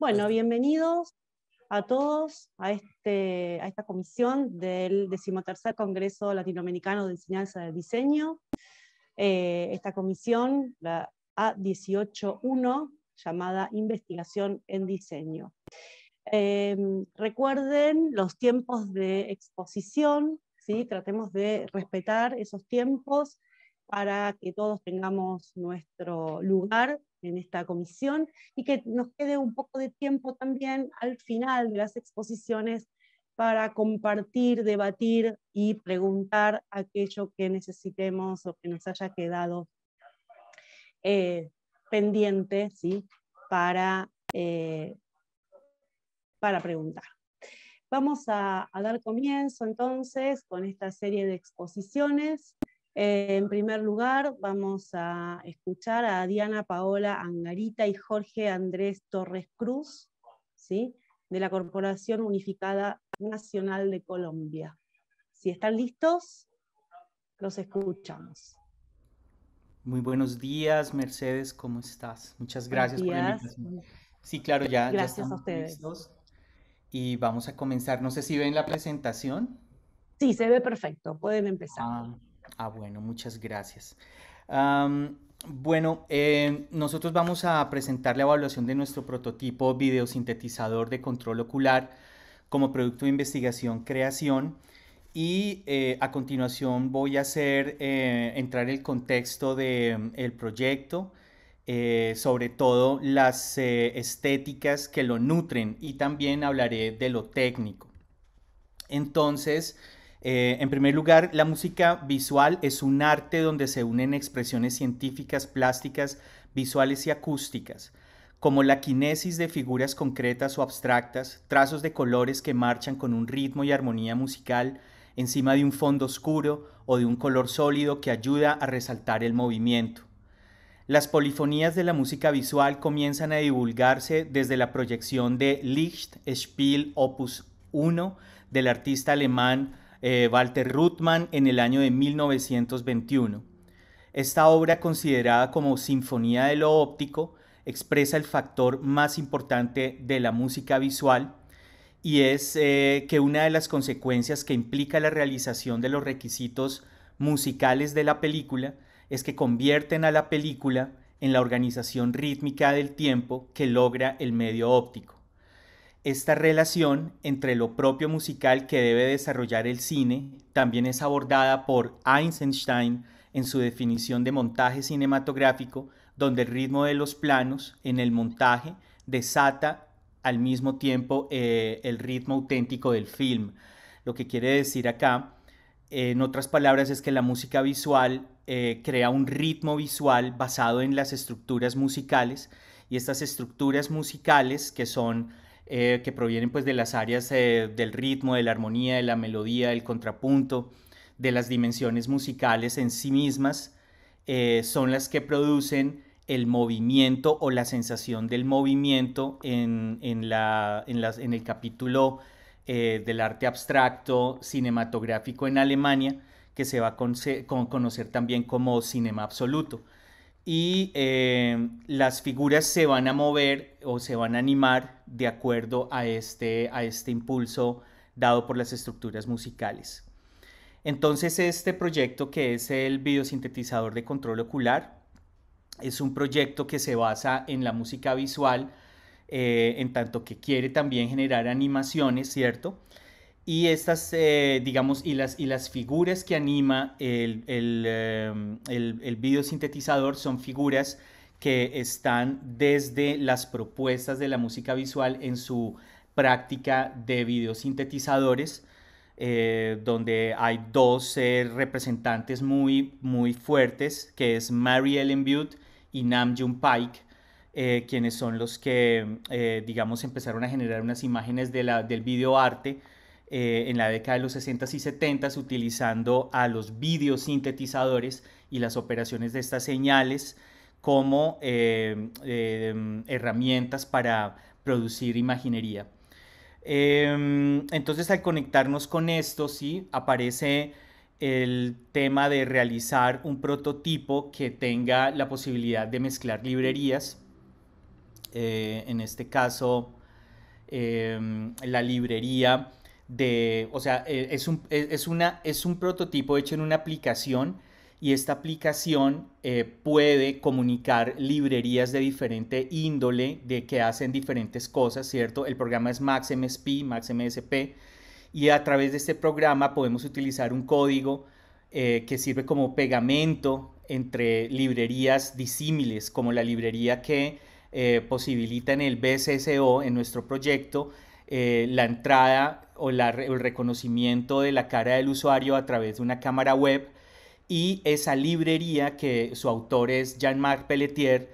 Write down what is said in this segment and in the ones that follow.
Bueno, bienvenidos a todos a esta comisión del 13º Congreso Latinoamericano de Enseñanza del Diseño. Esta comisión, la A18-1, llamada Investigación en Diseño. Recuerden los tiempos de exposición, ¿sí? Tratemos de respetar esos tiempos para que todos tengamos nuestro lugar en esta comisión y que nos quede un poco de tiempo también al final de las exposiciones para compartir, debatir y preguntar aquello que necesitemos o que nos haya quedado pendiente, ¿sí? para preguntar. Vamos a dar comienzo entonces con esta serie de exposiciones. En primer lugar, vamos a escuchar a Diana Paola Angarita y Jorge Andrés Torres Cruz, ¿sí? de la Corporación Unificada Nacional de Colombia. Si están listos, los escuchamos. Muy buenos días, Mercedes, ¿cómo estás? Muchas Buenos gracias por la días. invitación. Sí, claro, ya Gracias a estamos ustedes. listos y vamos a comenzar. No sé si ven la presentación. Sí, se ve perfecto, pueden empezar. Bueno, muchas gracias. Bueno, nosotros vamos a presentar la evaluación de nuestro prototipo videosintetizador de control ocular como producto de investigación creación. Y a continuación voy a entrar en el contexto del proyecto, sobre todo las estéticas que lo nutren, y también hablaré de lo técnico. Entonces, en primer lugar, la música visual es un arte donde se unen expresiones científicas, plásticas, visuales y acústicas, como la quinesis de figuras concretas o abstractas, trazos de colores que marchan con un ritmo y armonía musical encima de un fondo oscuro o de un color sólido que ayuda a resaltar el movimiento. Las polifonías de la música visual comienzan a divulgarse desde la proyección de Lichtspiel Opus 1 del artista alemán Walter Ruttmann en el año de 1921. Esta obra, considerada como sinfonía de lo óptico, expresa el factor más importante de la música visual, y es que una de las consecuencias que implica la realización de los requisitos musicales de la película es que convierten a la película en la organización rítmica del tiempo que logra el medio óptico. Esta relación entre lo propio musical que debe desarrollar el cine también es abordada por Eisenstein en su definición de montaje cinematográfico, donde el ritmo de los planos en el montaje desata al mismo tiempo el ritmo auténtico del film. Lo que quiere decir acá, en otras palabras, es que la música visual crea un ritmo visual basado en las estructuras musicales, y estas estructuras musicales que provienen pues de las áreas del ritmo, de la armonía, de la melodía, del contrapunto, de las dimensiones musicales en sí mismas, son las que producen el movimiento o la sensación del movimiento en el capítulo del arte abstracto cinematográfico en Alemania, que se va a conocer también como cinema absoluto. Y las figuras se van a mover o se van a animar de acuerdo a este impulso dado por las estructuras musicales. Entonces, este proyecto, que es el videosintetizador de control ocular, es un proyecto que se basa en la música visual, en tanto que quiere también generar animaciones, ¿cierto? Y estas, digamos, y las figuras que anima el videosintetizador son figuras que están desde las propuestas de la música visual en su práctica de videosintetizadores, donde hay dos representantes muy fuertes, que es Mary Ellen Bute y Nam June Paik, quienes son los que, digamos, empezaron a generar unas imágenes del videoarte en la década de los 60s y 70s, utilizando a los videosintetizadores y las operaciones de estas señales como herramientas para producir imaginería. Entonces, al conectarnos con esto, ¿sí?, aparece el tema de realizar un prototipo que tenga la posibilidad de mezclar librerías en este caso la librería o sea, es un prototipo hecho en una aplicación, y esta aplicación puede comunicar librerías de diferente índole, de que hacen diferentes cosas, ¿cierto? El programa es MaxMSP, MaxMSP, y a través de este programa podemos utilizar un código que sirve como pegamento entre librerías disímiles, como la librería que posibilita en el BSSO, en nuestro proyecto, la entrada o el reconocimiento de la cara del usuario a través de una cámara web, y esa librería, que su autor es Jean-Marc Pelletier,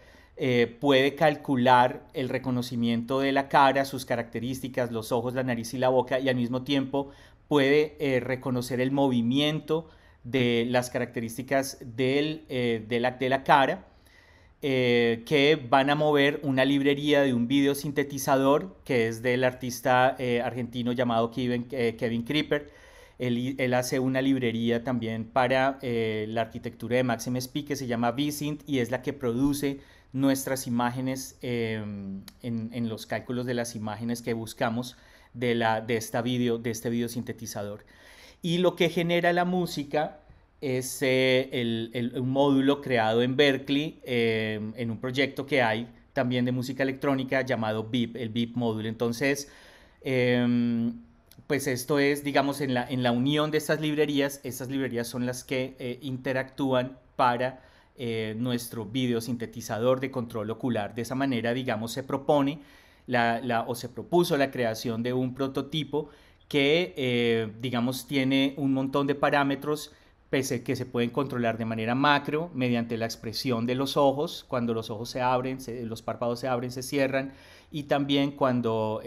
puede calcular el reconocimiento de la cara, sus características, los ojos, la nariz y la boca, y al mismo tiempo puede reconocer el movimiento de las características de la cara, que van a mover una librería de un video sintetizador que es del artista argentino llamado Kevin Creeper. Él hace una librería también para la arquitectura de MaxMSP que se llama vSynth, y es la que produce nuestras imágenes en los cálculos de las imágenes que buscamos de este video sintetizador. Y lo que genera la música es un módulo creado en Berkeley, en un proyecto que hay también de música electrónica llamado BIP, el BIP módulo. Entonces, pues esto es, digamos, en la unión de estas librerías son las que interactúan para nuestro videosintetizador de control ocular. De esa manera, digamos, se propone o se propuso la creación de un prototipo que, digamos, tiene un montón de parámetros que se pueden controlar de manera macro mediante la expresión de los ojos, cuando los ojos se abren, los párpados se abren, se cierran, y también cuando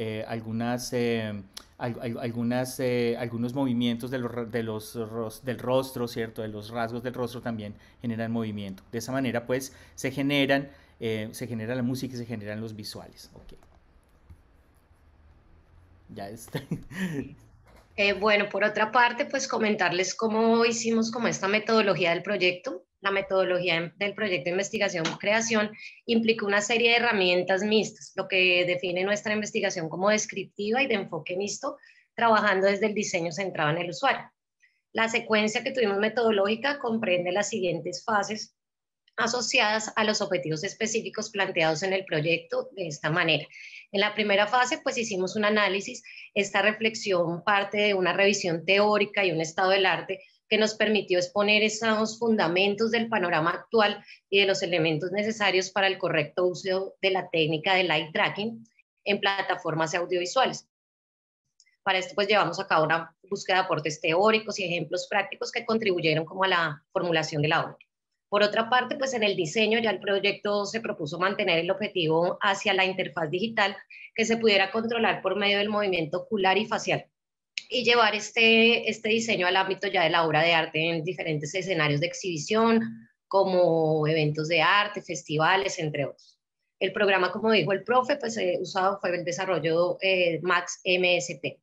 algunos movimientos del rostro, ¿cierto? De los rasgos del rostro también generan movimiento. De esa manera, pues, se genera la música y se generan los visuales. Okay. Ya está. Bueno, por otra parte, pues comentarles cómo hicimos como esta metodología del proyecto. La metodología del proyecto de investigación-creación implica una serie de herramientas mixtas, lo que define nuestra investigación como descriptiva y de enfoque mixto, trabajando desde el diseño centrado en el usuario. La secuencia que tuvimos metodológica comprende las siguientes fases asociadas a los objetivos específicos planteados en el proyecto de esta manera. En la primera fase, pues hicimos un análisis. Esta reflexión parte de una revisión teórica y un estado del arte que nos permitió exponer esos fundamentos del panorama actual y de los elementos necesarios para el correcto uso de la técnica del eye tracking en plataformas audiovisuales. Para esto, pues llevamos a cabo una búsqueda de aportes teóricos y ejemplos prácticos que contribuyeron como a la formulación de la obra. Por otra parte, pues en el diseño ya el proyecto se propuso mantener el objetivo hacia la interfaz digital que se pudiera controlar por medio del movimiento ocular y facial, y llevar este diseño al ámbito ya de la obra de arte en diferentes escenarios de exhibición, como eventos de arte, festivales, entre otros. El programa, como dijo el profe, pues usado fue el desarrollo MaxMSP.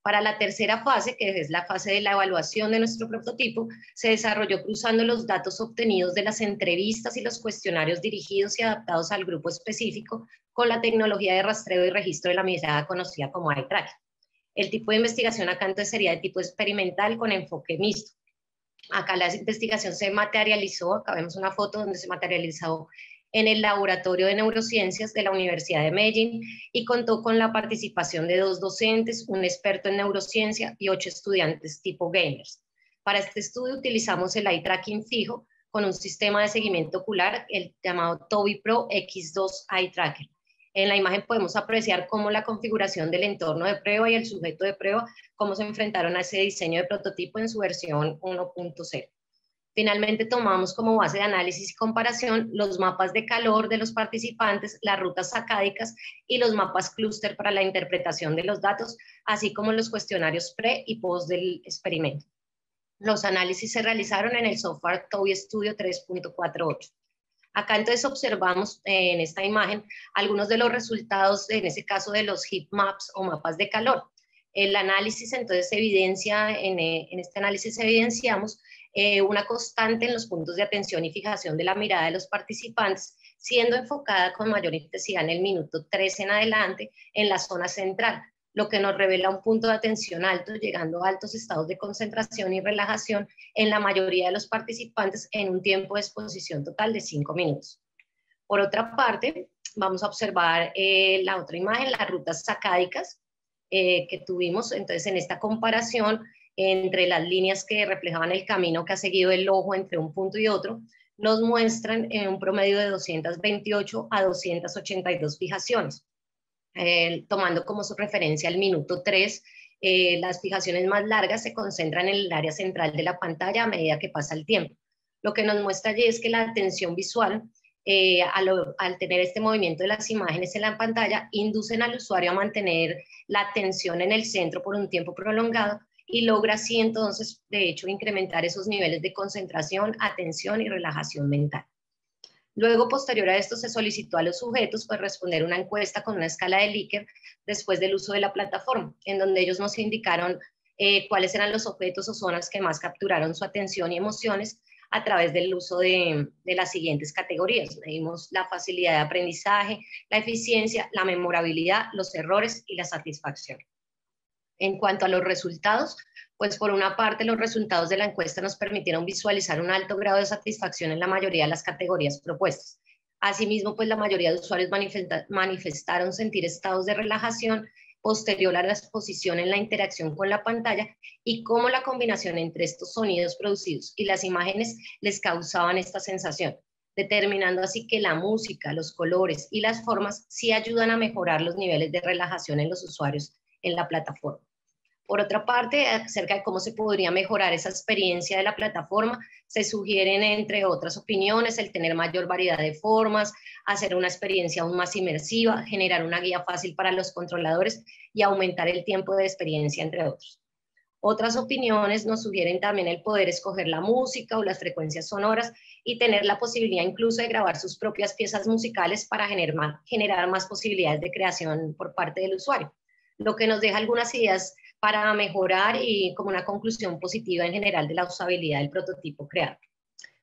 Para la tercera fase, que es la fase de la evaluación de nuestro prototipo, se desarrolló cruzando los datos obtenidos de las entrevistas y los cuestionarios dirigidos y adaptados al grupo específico con la tecnología de rastreo y registro de la mirada conocida como eye tracking. El tipo de investigación acá entonces sería de tipo experimental con enfoque mixto. Acá la investigación se materializó, acá vemos una foto donde se materializó en el Laboratorio de Neurociencias de la Universidad de Medellín, y contó con la participación de 2 docentes, un experto en neurociencia y 8 estudiantes tipo gamers. Para este estudio utilizamos el eye tracking fijo con un sistema de seguimiento ocular, el llamado Tobii Pro X2 Eye Tracker. En la imagen podemos apreciar cómo la configuración del entorno de prueba y el sujeto de prueba, cómo se enfrentaron a ese diseño de prototipo en su versión 1.0. Finalmente tomamos como base de análisis y comparación los mapas de calor de los participantes, las rutas sacádicas y los mapas clúster para la interpretación de los datos, así como los cuestionarios pre y post del experimento. Los análisis se realizaron en el software Tobii Studio 3.48. Acá entonces observamos en esta imagen algunos de los resultados, en ese caso de los heat maps o mapas de calor. El análisis entonces evidencia, en este análisis evidenciamos una constante en los puntos de atención y fijación de la mirada de los participantes, siendo enfocada con mayor intensidad en el minuto 3 en adelante en la zona central, lo que nos revela un punto de atención alto, llegando a altos estados de concentración y relajación en la mayoría de los participantes en un tiempo de exposición total de 5 minutos. Por otra parte, vamos a observar la otra imagen, las rutas sacádicas que tuvimos. Entonces, en esta comparación entre las líneas que reflejaban el camino que ha seguido el ojo entre un punto y otro, nos muestran un promedio de 228 a 282 fijaciones. Tomando como su referencia el minuto 3, las fijaciones más largas se concentran en el área central de la pantalla a medida que pasa el tiempo. Lo que nos muestra allí es que la atención visual, al tener este movimiento de las imágenes en la pantalla, inducen al usuario a mantener la atención en el centro por un tiempo prolongado y logra así entonces, de hecho, incrementar esos niveles de concentración, atención y relajación mental. Luego, posterior a esto, se solicitó a los sujetos pues, responder una encuesta con una escala de Likert después del uso de la plataforma, en donde ellos nos indicaron cuáles eran los objetos o zonas que más capturaron su atención y emociones a través del uso de las siguientes categorías. Medimos la facilidad de aprendizaje, la eficiencia, la memorabilidad, los errores y la satisfacción. En cuanto a los resultados, pues por una parte los resultados de la encuesta nos permitieron visualizar un alto grado de satisfacción en la mayoría de las categorías propuestas. Asimismo, pues la mayoría de usuarios manifestaron sentir estados de relajación posterior a la exposición en la interacción con la pantalla y cómo la combinación entre estos sonidos producidos y las imágenes les causaban esta sensación, determinando así que la música, los colores y las formas sí ayudan a mejorar los niveles de relajación en los usuarios en la plataforma. Por otra parte, acerca de cómo se podría mejorar esa experiencia de la plataforma, se sugieren, entre otras opiniones, el tener mayor variedad de formas, hacer una experiencia aún más inmersiva, generar una guía fácil para los controladores y aumentar el tiempo de experiencia, entre otros. Otras opiniones nos sugieren también el poder escoger la música o las frecuencias sonoras y tener la posibilidad incluso de grabar sus propias piezas musicales para generar más posibilidades de creación por parte del usuario, lo que nos deja algunas ideas para mejorar y como una conclusión positiva en general de la usabilidad del prototipo creado.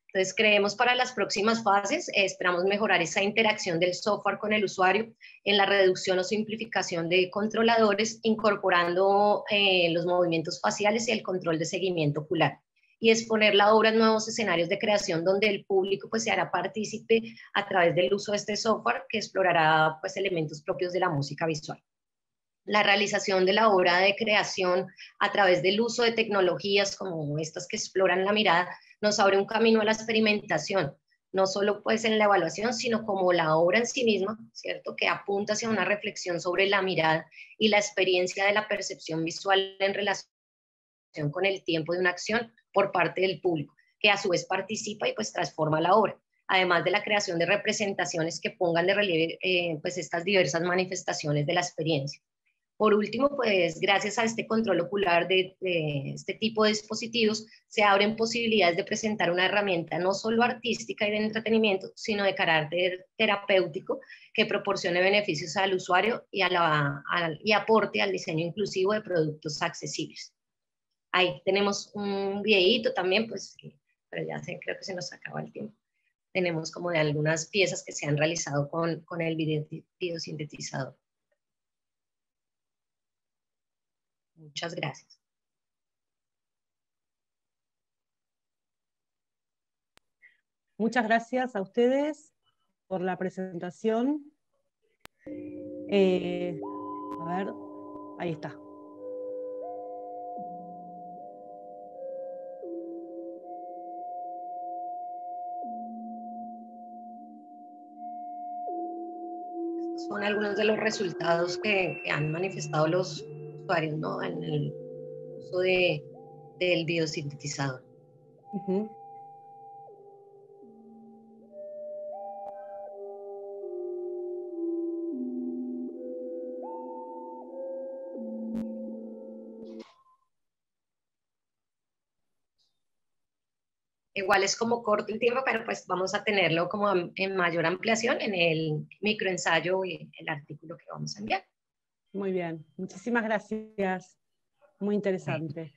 Entonces, creemos para las próximas fases, esperamos mejorar esa interacción del software con el usuario en la reducción o simplificación de controladores, incorporando los movimientos faciales y el control de seguimiento ocular, y exponer la obra en nuevos escenarios de creación donde el público pues, se hará partícipe a través del uso de este software que explorará pues, elementos propios de la música visual. La realización de la obra de creación a través del uso de tecnologías como estas que exploran la mirada nos abre un camino a la experimentación, no solo pues en la evaluación, sino como la obra en sí misma, ¿cierto? Que apunta hacia una reflexión sobre la mirada y la experiencia de la percepción visual en relación con el tiempo de una acción por parte del público, que a su vez participa y pues transforma la obra, además de la creación de representaciones que pongan de relieve pues estas diversas manifestaciones de la experiencia. Por último, pues gracias a este control ocular de este tipo de dispositivos, se abren posibilidades de presentar una herramienta no solo artística y de entretenimiento, sino de carácter terapéutico que proporcione beneficios al usuario y, y aporte al diseño inclusivo de productos accesibles. Ahí tenemos un videíto también, pues, pero ya creo que se nos acaba el tiempo. Tenemos como de algunas piezas que se han realizado con el videosintetizador. Muchas gracias. Muchas gracias a ustedes por la presentación. A ver, ahí está. Estos son algunos de los resultados que han manifestado los usuarios, ¿no? En el uso del biosintetizador. Igual es como corto el tiempo, pero pues vamos a tenerlo como en mayor ampliación en el microensayo y el artículo que vamos a enviar. Muy bien, muchísimas gracias. Muy interesante.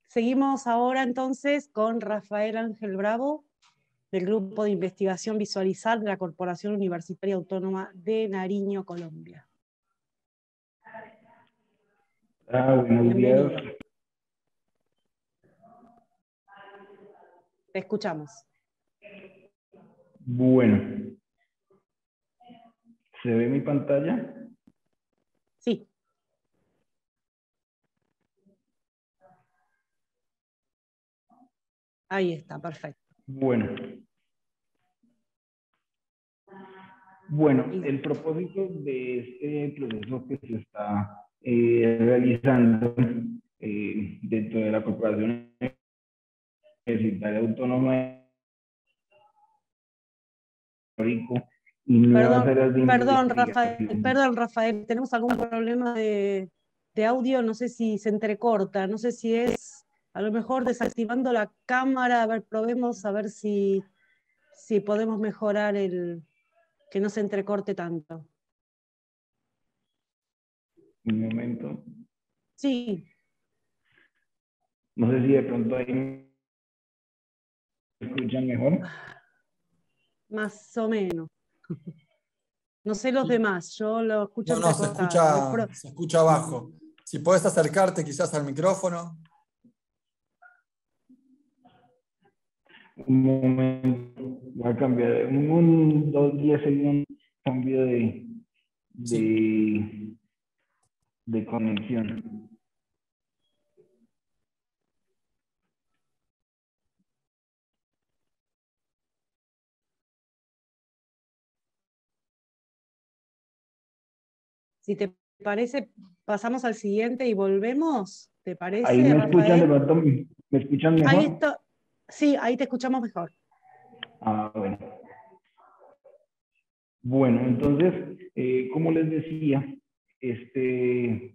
Seguimos ahora entonces con Rafael Ángel Bravo. del Grupo de Investigación Visualizar de la Corporación Universitaria Autónoma de Nariño, Colombia. Buenos Bienvenido. días. Te escuchamos. Bueno, ¿se ve mi pantalla? Sí. Ahí está, perfecto. Bueno, el propósito de este proceso que se está realizando dentro de la Corporación Universitaria Autónoma de Rico y nuevas áreas de investigación. Perdón, Rafael, tenemos algún problema de audio, no sé si se entrecorta, no sé si es a lo mejor desactivando la cámara, a ver, probemos a ver si podemos mejorar que no se entrecorte tanto. Un momento. Sí. No sé si de pronto ahí me escuchan mejor. Más o menos. No sé los demás, yo lo escucho No, entrecortado. se escucha bajo. Si puedes acercarte quizás al micrófono. Un momento, voy a cambiar, un 2, 10 segundos, cambio de conexión. Si te parece, pasamos al siguiente y volvemos. ¿Te parece, Ahí me Rafael? escuchan, de pronto, ¿me escuchan mejor? Ahí está. Sí, ahí te escuchamos mejor. Bueno. Bueno, entonces, como les decía, este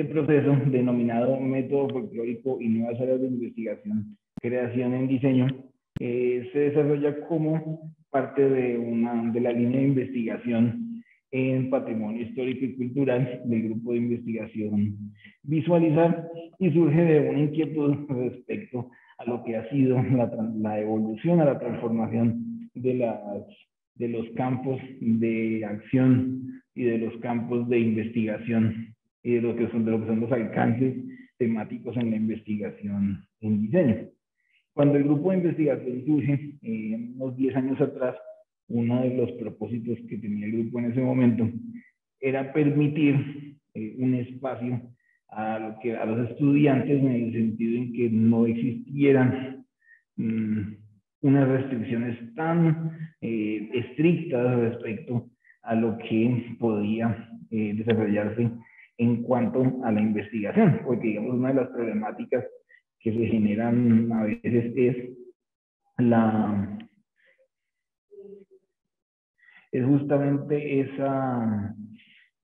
proceso denominado método folclórico y nuevas áreas de investigación, creación en diseño, se desarrolla como parte de la línea de investigación en patrimonio histórico y cultural del grupo de investigación Visualizar, y surge de una inquietud respecto a lo que ha sido la evolución, a la transformación de los campos de acción y de los campos de investigación y de lo que son los alcances temáticos en la investigación en diseño. Cuando el grupo de investigación surge, unos 10 años atrás, uno de los propósitos que tenía el grupo en ese momento era permitir un espacio a los estudiantes, en el sentido en que no existieran unas restricciones tan estrictas respecto a lo que podía desarrollarse en cuanto a la investigación, porque digamos una de las problemáticas que se generan a veces es justamente esa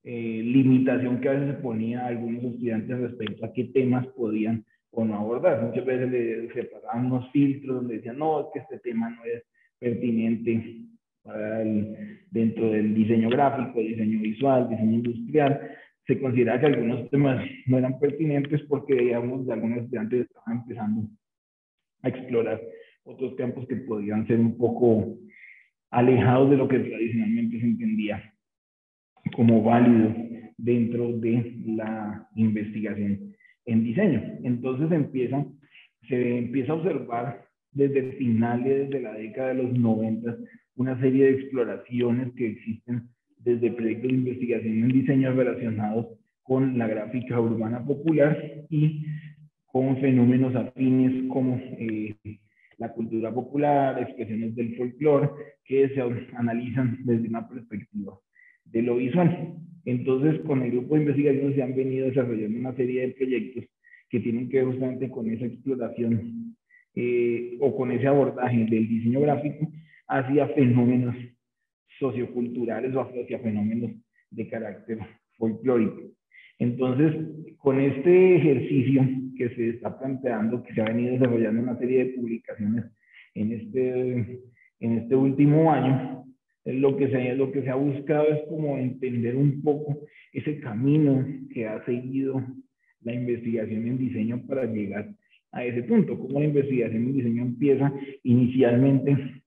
limitación que a veces se ponía a algunos estudiantes respecto a qué temas podían o no abordar. Muchas veces se pasaban unos filtros donde decían, no, es que este tema no es pertinente dentro del diseño gráfico, diseño visual, diseño industrial. Se considera que algunos temas no eran pertinentes porque, digamos, algunos estudiantes estaban empezando a explorar otros campos que podían ser un poco alejados de lo que tradicionalmente se entendía como válido dentro de la investigación en diseño. Entonces se empieza a observar desde finales de la década de los 90 una serie de exploraciones que existen desde proyectos de investigación en diseño relacionados con la gráfica urbana popular y con fenómenos afines como la cultura popular, expresiones del folclore, que se analizan desde una perspectiva de lo visual. Entonces, con el grupo de investigación se han venido desarrollando una serie de proyectos que tienen que ver justamente con esa exploración o con ese abordaje del diseño gráfico hacia fenómenos socioculturales o hacia fenómenos de carácter folclórico. Entonces, con este ejercicio que se está planteando, que se ha venido desarrollando una serie de publicaciones en este último año, lo que se ha buscado es como entender un poco ese camino que ha seguido la investigación en diseño para llegar a ese punto, cómo la investigación en diseño empieza inicialmente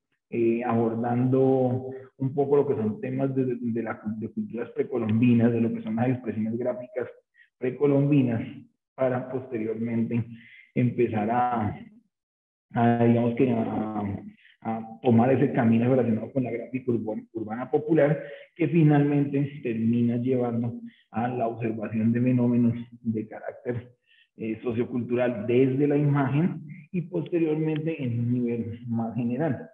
abordando un poco lo que son temas de culturas precolombinas, de lo que son las expresiones gráficas precolombinas, para posteriormente empezar digamos que a tomar ese camino relacionado con la gráfica urbana popular, que finalmente termina llevando a la observación de fenómenos de carácter sociocultural desde la imagen y posteriormente en un nivel más general.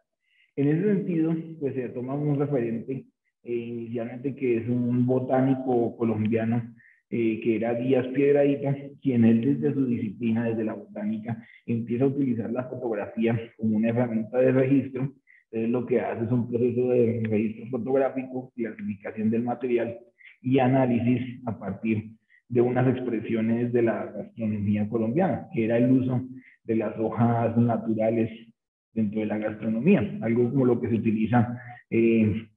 En ese sentido, pues se toma un referente inicialmente que es un botánico colombiano que era Díaz Piedradita, quien él desde su disciplina, desde la botánica, empieza a utilizar la fotografía como una herramienta de registro. Entonces lo que hace es un proceso de registro fotográfico, clasificación del material y análisis a partir de unas expresiones de la gastronomía colombiana, que era el uso de las hojas naturales dentro de la gastronomía, algo como lo que se utiliza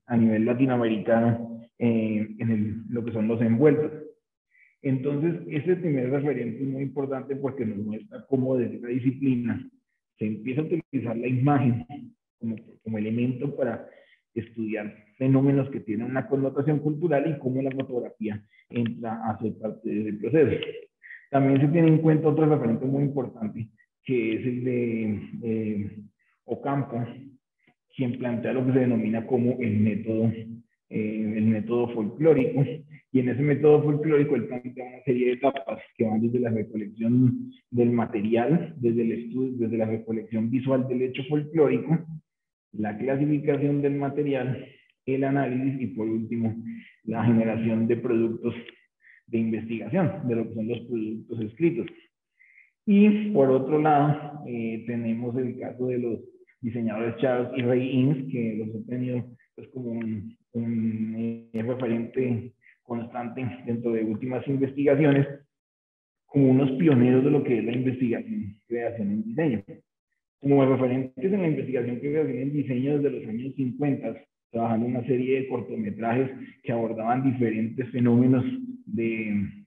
a nivel latinoamericano en lo que son los envueltos. Entonces, este primer referente es muy importante porque nos muestra cómo desde la disciplina se empieza a utilizar la imagen como elemento para estudiar fenómenos que tienen una connotación cultural y cómo la fotografía entra a ser parte del proceso. También se tiene en cuenta otro referente muy importante, que es el de Ocampo, quien plantea lo que se denomina como el método folclórico, y en ese método folclórico él plantea una serie de etapas que van desde la recolección del material, desde el estudio, desde la recolección visual del hecho folclórico, la clasificación del material, el análisis y por último la generación de productos de investigación, de lo que son los productos escritos. Y por otro lado tenemos el caso de los diseñadores Charles y Ray Eames, que los he tenido pues, como un referente constante dentro de últimas investigaciones, como unos pioneros de lo que es la investigación, creación en diseño. Como referentes en la investigación, creación en diseño desde los años 50, trabajando en una serie de cortometrajes que abordaban diferentes fenómenos de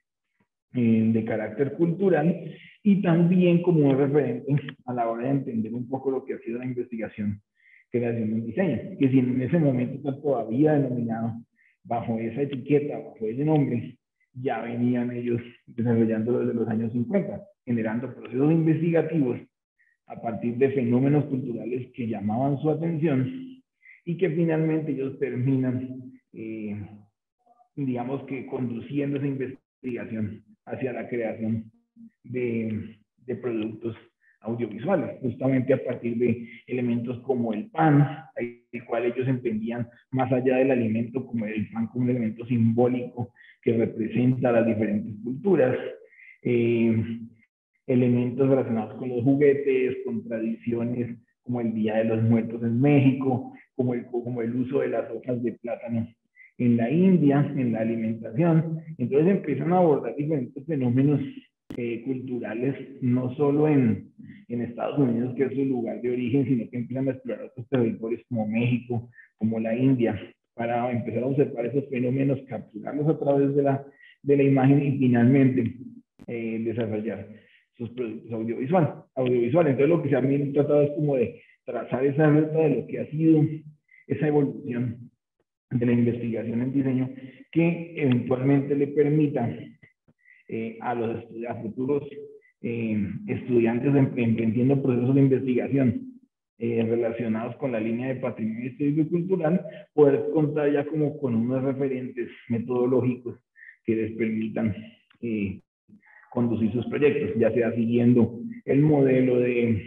carácter cultural, y también como un referente a la hora de entender un poco lo que ha sido la investigación creación en diseño, que si en ese momento está todavía denominado bajo esa etiqueta, bajo ese nombre, ya venían ellos desarrollándolo desde los años 50, generando procesos investigativos a partir de fenómenos culturales que llamaban su atención y que finalmente ellos terminan, digamos que conduciendo esa investigación hacia la creación de productos audiovisuales, justamente a partir de elementos como el pan, el cual ellos entendían más allá del alimento como el pan como un elemento simbólico que representa las diferentes culturas, elementos relacionados con los juguetes, con tradiciones como el Día de los Muertos en México, como el uso de las hojas de plátano en la India, en la alimentación. Entonces empiezan a abordar diferentes fenómenos culturales, no solo en Estados Unidos, que es su lugar de origen, sino que empiezan a explorar otros territorios como México, como la India, para empezar a observar esos fenómenos, capturarlos a través de la imagen y finalmente desarrollar sus productos audiovisuales. Entonces lo que se ha tratado es como de trazar esa ruta de lo que ha sido esa evolución de la investigación en diseño que eventualmente le permita a futuros estudiantes emprendiendo procesos de investigación relacionados con la línea de patrimonio histórico y cultural, poder contar ya como con unos referentes metodológicos que les permitan conducir sus proyectos, ya sea siguiendo el modelo de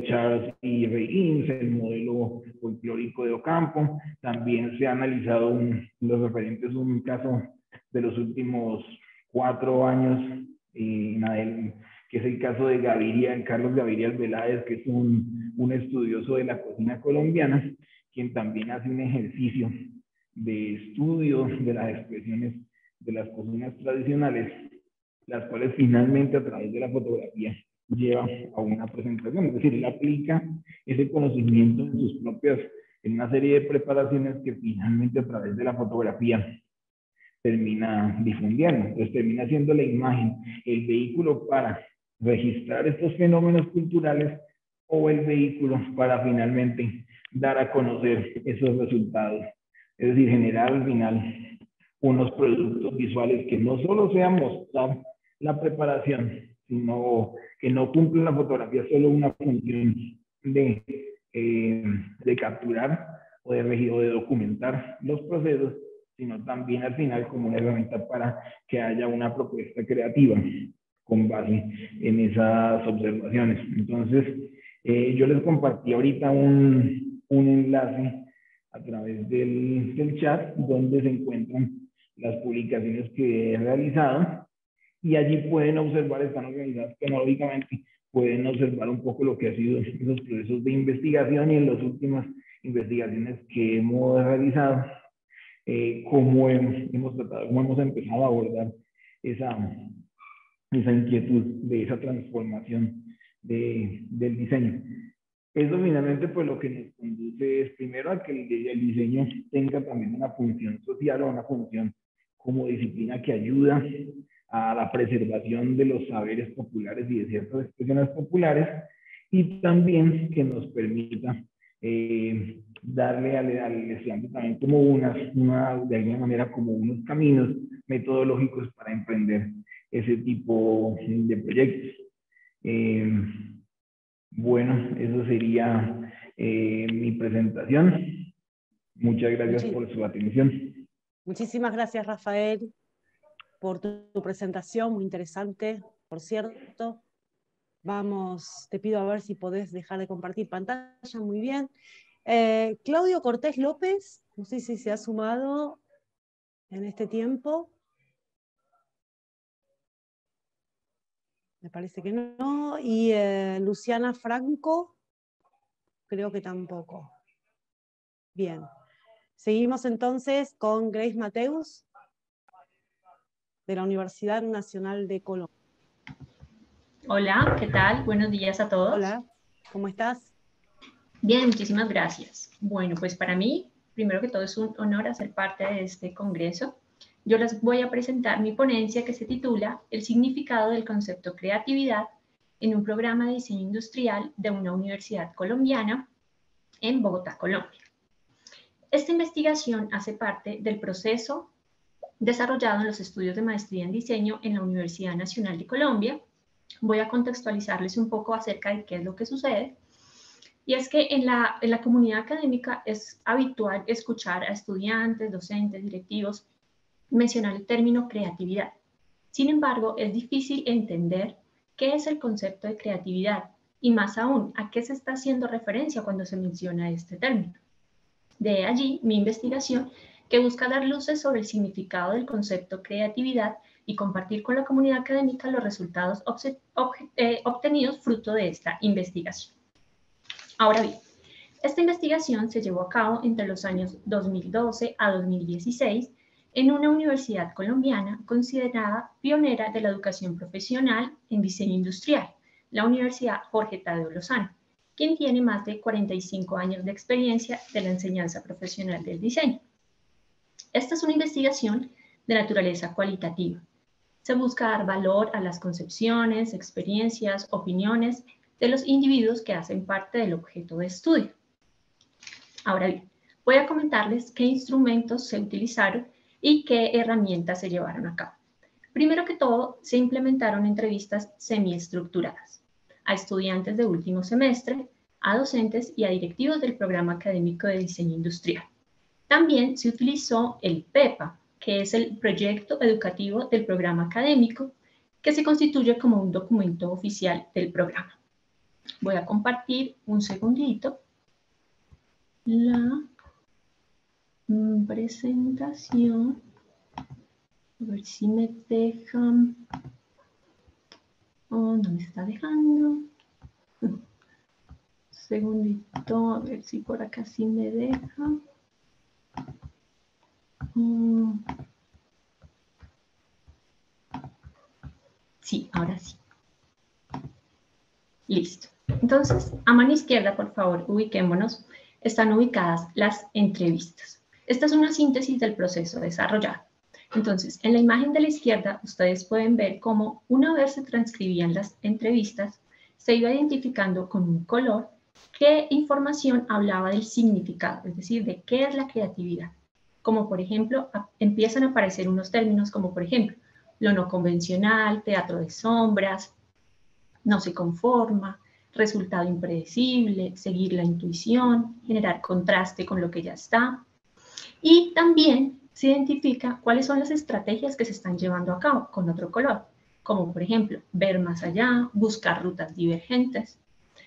Charles y Ray Eames, el modelo folclórico de Ocampo. También se ha analizado los referentes, un caso de los últimos 4 años, que es el caso de Carlos Gaviria Veláez, que es un estudioso de la cocina colombiana, quien también hace un ejercicio de estudio de las expresiones de las cocinas tradicionales, las cuales finalmente a través de la fotografía lleva a una presentación. Es decir, él aplica ese conocimiento en una serie de preparaciones que finalmente a través de la fotografía termina difundiendo. Entonces termina siendo la imagen el vehículo para registrar estos fenómenos culturales o el vehículo para finalmente dar a conocer esos resultados. Es decir, generar al final unos productos visuales que no solo sean mostrar la preparación, sino que no cumplen la fotografía solo una función de capturar o de documentar los procesos, sino también al final como una herramienta para que haya una propuesta creativa con base en esas observaciones. Entonces, yo les compartí ahorita un enlace a través del chat donde se encuentran las publicaciones que he realizado y allí pueden observar, están organizadas cronológicamente, pueden observar un poco lo que ha sido los procesos de investigación y en las últimas investigaciones que hemos realizado, cómo hemos tratado, cómo hemos empezado a abordar esa inquietud de esa transformación del diseño. Eso finalmente pues lo que nos conduce es primero a que el diseño tenga también una función social o una función como disciplina que ayuda a la preservación de los saberes populares y de ciertas expresiones populares, y también que nos permita darle al estudiante también como de alguna manera como unos caminos metodológicos para emprender ese tipo de proyectos. Bueno, eso sería mi presentación. Muchas gracias por su atención. Muchísimas gracias, Rafael, por tu presentación, muy interesante, por cierto. Vamos, te pido a ver si podés dejar de compartir pantalla, muy bien. Claudio Cortés López, no sé si se ha sumado en este tiempo. Me parece que no. Y Luciana Franco, creo que tampoco. Bien. Seguimos entonces con Grace Mateus, de la Universidad Nacional de Colombia. Hola, ¿qué tal? Buenos días a todos. Hola, ¿cómo estás? Bien, muchísimas gracias. Bueno, pues para mí, primero que todo, es un honor hacer parte de este congreso. Yo les voy a presentar mi ponencia que se titula El significado del concepto creatividad en un programa de diseño industrial de una universidad colombiana en Bogotá, Colombia. Esta investigación hace parte del proceso desarrollado en los estudios de maestría en diseño en la Universidad Nacional de Colombia. Voy a contextualizarles un poco acerca de qué es lo que sucede. Y es que en la comunidad académica es habitual escuchar a estudiantes, docentes, directivos mencionar el término creatividad. Sin embargo, es difícil entender qué es el concepto de creatividad y más aún, a qué se está haciendo referencia cuando se menciona este término. De allí mi investigación, que busca dar luces sobre el significado del concepto creatividad y compartir con la comunidad académica los resultados obtenidos fruto de esta investigación. Ahora bien, esta investigación se llevó a cabo entre los años 2012 a 2016 en una universidad colombiana considerada pionera de la educación profesional en diseño industrial, la Universidad Jorge Tadeo Lozano, quien tiene más de 45 años de experiencia de la enseñanza profesional del diseño. Esta es una investigación de naturaleza cualitativa. Se busca dar valor a las concepciones, experiencias, opiniones de los individuos que hacen parte del objeto de estudio. Ahora bien, voy a comentarles qué instrumentos se utilizaron y qué herramientas se llevaron a cabo. Primero que todo, se implementaron entrevistas semiestructuradas a estudiantes de último semestre, a docentes y a directivos del programa académico de diseño industrial. También se utilizó el PEPA, que es el proyecto educativo del programa académico, que se constituye como un documento oficial del programa. Voy a compartir un segundito la presentación. A ver si me dejan. Oh, no me está dejando. Segundito, a ver si por acá sí me deja. Sí, ahora sí. Listo. Entonces, a mano izquierda, por favor, ubiquémonos. Están ubicadas las entrevistas. Esta es una síntesis del proceso desarrollado. Entonces, en la imagen de la izquierda, ustedes pueden ver cómo una vez se transcribían las entrevistas, se iba identificando con un color qué información hablaba del significado, es decir, de qué es la creatividad. Como por ejemplo, empiezan a aparecer unos términos como por ejemplo, lo no convencional, teatro de sombras, no se conforma, resultado impredecible, seguir la intuición, generar contraste con lo que ya está. Y también se identifica cuáles son las estrategias que se están llevando a cabo con otro color, como por ejemplo, ver más allá, buscar rutas divergentes.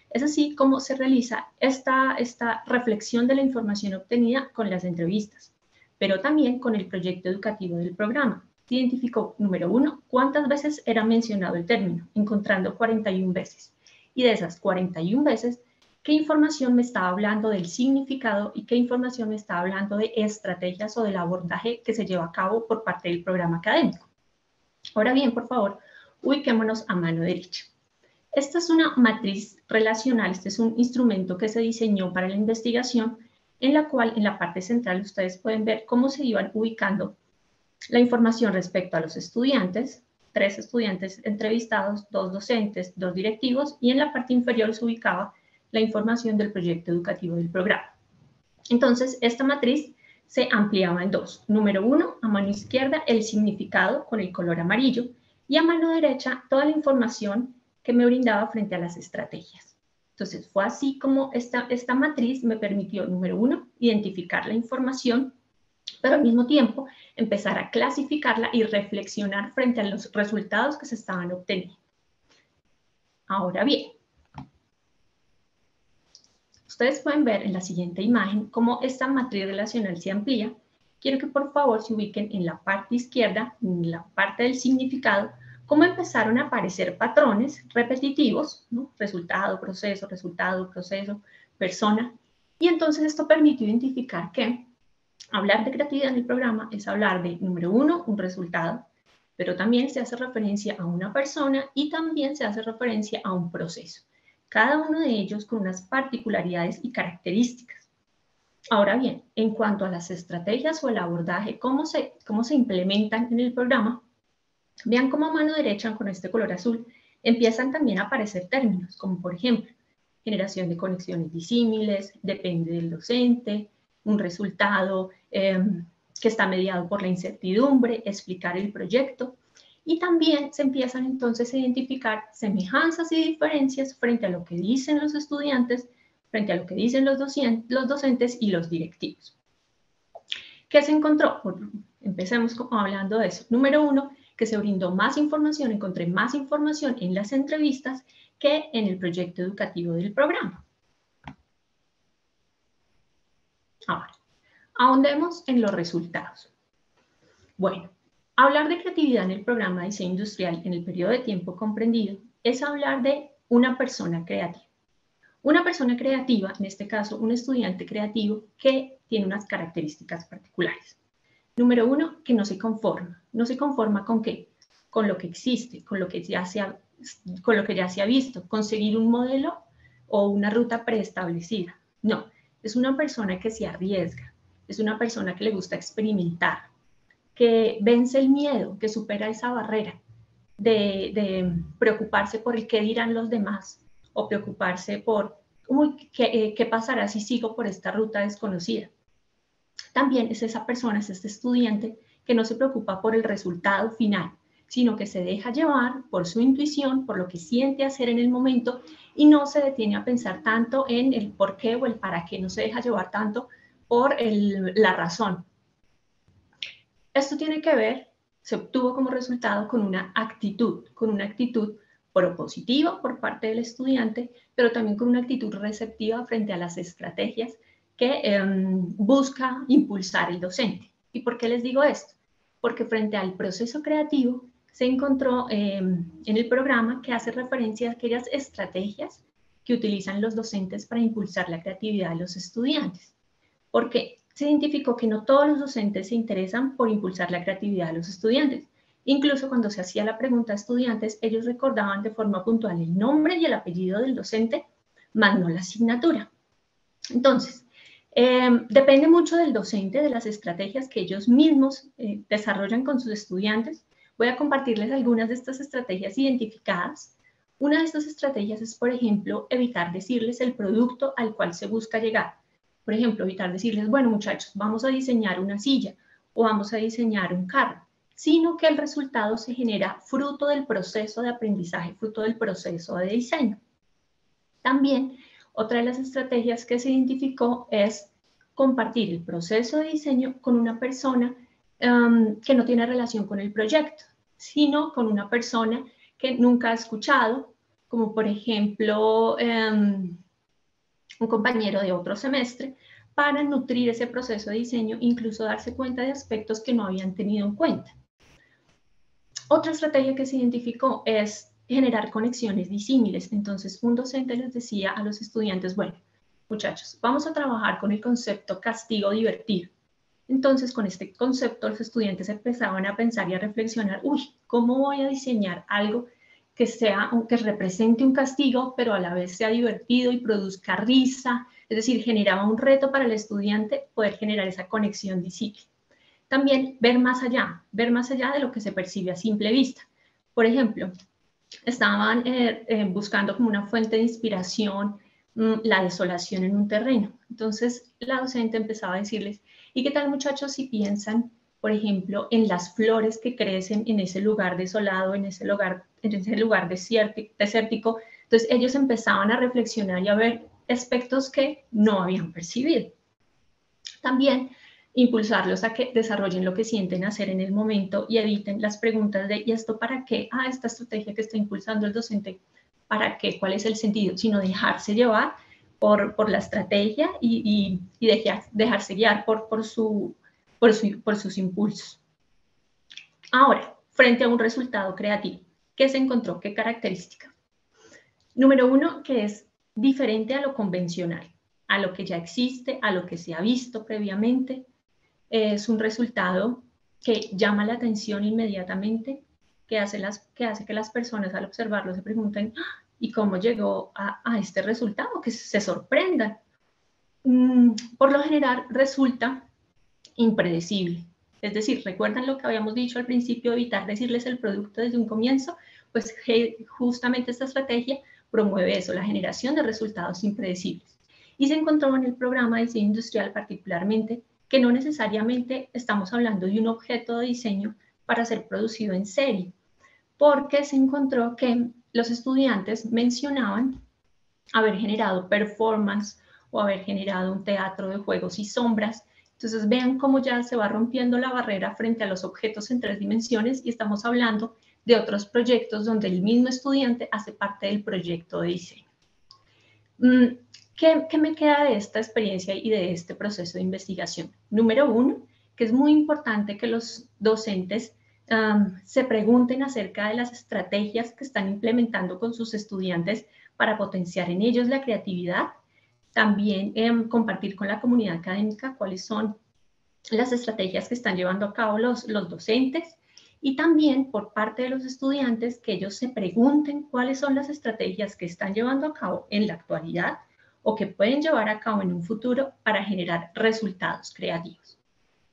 Es así como se realiza esta reflexión de la información obtenida con las entrevistas, pero también con el proyecto educativo del programa. Se identificó, número 1, cuántas veces era mencionado el término, encontrando 41 veces. Y de esas 41 veces, qué información me estaba hablando del significado y qué información me estaba hablando de estrategias o del abordaje que se lleva a cabo por parte del programa académico. Ahora bien, por favor, ubiquémonos a mano derecha. Esta es una matriz relacional, este es un instrumento que se diseñó para la investigación, en la cual en la parte central ustedes pueden ver cómo se iban ubicando la información respecto a los estudiantes, 3 estudiantes entrevistados, 2 docentes, 2 directivos, y en la parte inferior se ubicaba la información del proyecto educativo del programa. Entonces, esta matriz se ampliaba en 2. Número 1, a mano izquierda, el significado con el color amarillo, y a mano derecha, toda la información que me brindaba frente a las estrategias. Entonces, fue así como esta matriz me permitió, número 1, identificar la información, pero al mismo tiempo empezar a clasificarla y reflexionar frente a los resultados que se estaban obteniendo. Ahora bien, ustedes pueden ver en la siguiente imagen cómo esta matriz relacional se amplía. Quiero que por favor se ubiquen en la parte izquierda, en la parte del significado, cómo empezaron a aparecer patrones repetitivos, ¿no? Resultado, proceso, persona. Y entonces esto permitió identificar que hablar de creatividad en el programa es hablar de, número 1, un resultado, pero también se hace referencia a una persona y también se hace referencia a un proceso. Cada uno de ellos con unas particularidades y características. Ahora bien, en cuanto a las estrategias o el abordaje, cómo se implementan en el programa, vean cómo a mano derecha con este color azul empiezan también a aparecer términos, como por ejemplo, generación de conexiones disímiles, depende del docente, un resultado que está mediado por la incertidumbre, explicar el proyecto, y también se empiezan entonces a identificar semejanzas y diferencias frente a lo que dicen los estudiantes, frente a lo que dicen los docentes y los directivos. ¿Qué se encontró? Bueno, empecemos hablando de eso. Número 1, que se brindó más información, encontré más información en las entrevistas que en el proyecto educativo del programa. Ahora, ahondemos en los resultados. Bueno, hablar de creatividad en el programa de diseño industrial en el periodo de tiempo comprendido es hablar de una persona creativa. Una persona creativa, en este caso un estudiante creativo que tiene unas características particulares. Número 1, que no se conforma. ¿No se conforma con qué? Con lo que existe, con lo que ya se ha visto, conseguir un modelo o una ruta preestablecida. No, es una persona que se arriesga, es una persona que le gusta experimentar, que vence el miedo, que supera esa barrera de preocuparse por el qué dirán los demás o preocuparse por ¿qué pasará si sigo por esta ruta desconocida? También es esa persona, es este estudiante que no se preocupa por el resultado final, sino que se deja llevar por su intuición, por lo que siente hacer en el momento y no se detiene a pensar tanto en el por qué o el para qué, no se deja llevar tanto por la razón. Esto tiene que ver, se obtuvo como resultado con una actitud propositiva por parte del estudiante, pero también con una actitud receptiva frente a las estrategias que busca impulsar el docente. ¿Y por qué les digo esto? Porque frente al proceso creativo se encontró en el programa que hace referencia a aquellas estrategias que utilizan los docentes para impulsar la creatividad de los estudiantes. ¿Por qué? Se identificó que no todos los docentes se interesan por impulsar la creatividad de los estudiantes. Incluso cuando se hacía la pregunta a estudiantes, ellos recordaban de forma puntual el nombre y el apellido del docente, más no la asignatura. Entonces, Depende mucho del docente, de las estrategias que ellos mismos desarrollan con sus estudiantes. Voy a compartirles algunas de estas estrategias identificadas. Una de estas estrategias es, por ejemplo, evitar decirles el producto al cual se busca llegar. Por ejemplo, evitar decirles, bueno, muchachos, vamos a diseñar una silla o vamos a diseñar un carro, sino que el resultado se genera fruto del proceso de aprendizaje, fruto del proceso de diseño. También, otra de las estrategias que se identificó es compartir el proceso de diseño con una persona que no tiene relación con el proyecto, sino con una persona que nunca ha escuchado, como por ejemplo un compañero de otro semestre, para nutrir ese proceso de diseño, incluso darse cuenta de aspectos que no habían tenido en cuenta. Otra estrategia que se identificó es generar conexiones disímiles. Entonces, un docente les decía a los estudiantes, bueno, muchachos, vamos a trabajar con el concepto castigo divertido. Entonces, con este concepto, los estudiantes empezaban a pensar y a reflexionar, uy, ¿cómo voy a diseñar algo que represente un castigo, pero a la vez sea divertido y produzca risa? Es decir, generaba un reto para el estudiante poder generar esa conexión visible. También ver más allá de lo que se percibe a simple vista. Por ejemplo, estaban buscando como una fuente de inspiración la desolación en un terreno. Entonces, la docente empezaba a decirles, ¿y qué tal, muchachos, si piensan, por ejemplo, en las flores que crecen en ese lugar desolado, en ese lugar desértico? Entonces, ellos empezaban a reflexionar y a ver aspectos que no habían percibido. También impulsarlos a que desarrollen lo que sienten hacer en el momento y eviten las preguntas de ¿y esto para qué? Esta estrategia que está impulsando el docente, ¿para qué? ¿Cuál es el sentido? Sino dejarse llevar por la estrategia y dejarse guiar por sus impulsos. Ahora, frente a un resultado creativo, ¿qué se encontró? ¿Qué característica? Número uno, que es diferente a lo convencional, a lo que ya existe, a lo que se ha visto previamente. Es un resultado que llama la atención inmediatamente, que hace que las personas al observarlo se pregunten, ¿y cómo llegó a este resultado? Que se sorprendan. Por lo general resulta impredecible. Es decir, ¿recuerdan lo que habíamos dicho al principio, evitar decirles el producto desde un comienzo? Pues justamente esta estrategia promueve eso, la generación de resultados impredecibles. Y se encontró en el programa de diseño industrial particularmente que no necesariamente estamos hablando de un objeto de diseño para ser producido en serie, porque se encontró que los estudiantes mencionaban haber generado performance o haber generado un teatro de juegos y sombras. Entonces vean cómo ya se va rompiendo la barrera frente a los objetos en 3 dimensiones y estamos hablando de otros proyectos donde el mismo estudiante hace parte del proyecto de diseño. ¿Qué me queda de esta experiencia y de este proceso de investigación? Número uno, que es muy importante que los docentes se pregunten acerca de las estrategias que están implementando con sus estudiantes para potenciar en ellos la creatividad. También compartir con la comunidad académica cuáles son las estrategias que están llevando a cabo los docentes. Y también por parte de los estudiantes que ellos se pregunten cuáles son las estrategias que están llevando a cabo en la actualidad o que pueden llevar a cabo en un futuro para generar resultados creativos.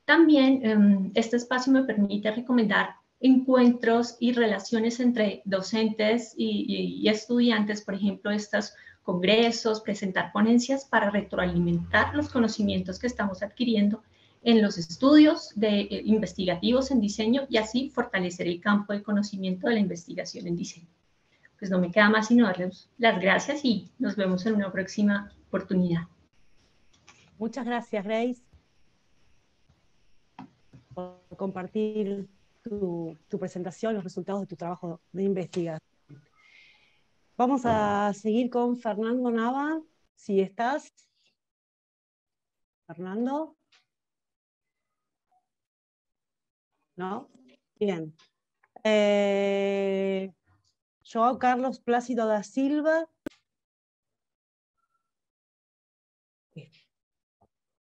También este espacio me permite recomendar encuentros y relaciones entre docentes y estudiantes, por ejemplo, estos congresos, presentar ponencias para retroalimentar los conocimientos que estamos adquiriendo en los estudios investigativos en diseño y así fortalecer el campo de conocimiento de la investigación en diseño. Pues no me queda más sino darles las gracias y nos vemos en una próxima oportunidad. Muchas gracias, Grace, por compartir tu presentación, los resultados de tu trabajo de investigación. Vamos a seguir con Fernando Nava, si estás. Fernando. ¿No? Bien. João Carlos Plácido da Silva.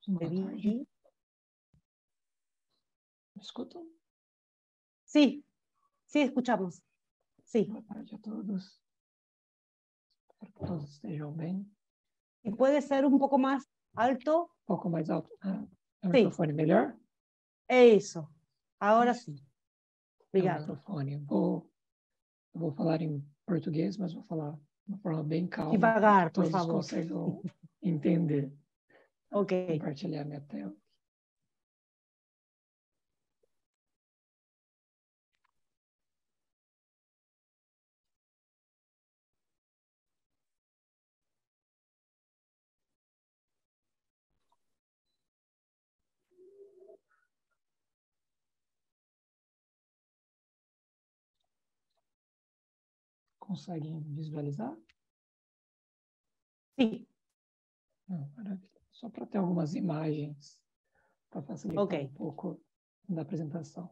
¿Me escucho? Sí, sí, escuchamos. Sí. Para que todos estén bien. Y puede ser un poco más alto. Um pouco mais alto. Ah, é o Sim. microfone melhor? Eso. Ahora sí. É o Obrigada. microfone. Eu vou falar em português, mas vou falar de uma forma bem calma, Devagar, que por todos favor. consigam entender. Ok. Compartilhar minha tela. Conseguem visualizar? Sí. Não, maravilha. Só para ter algumas imagens, para facilitar Ok. um pouco da apresentação.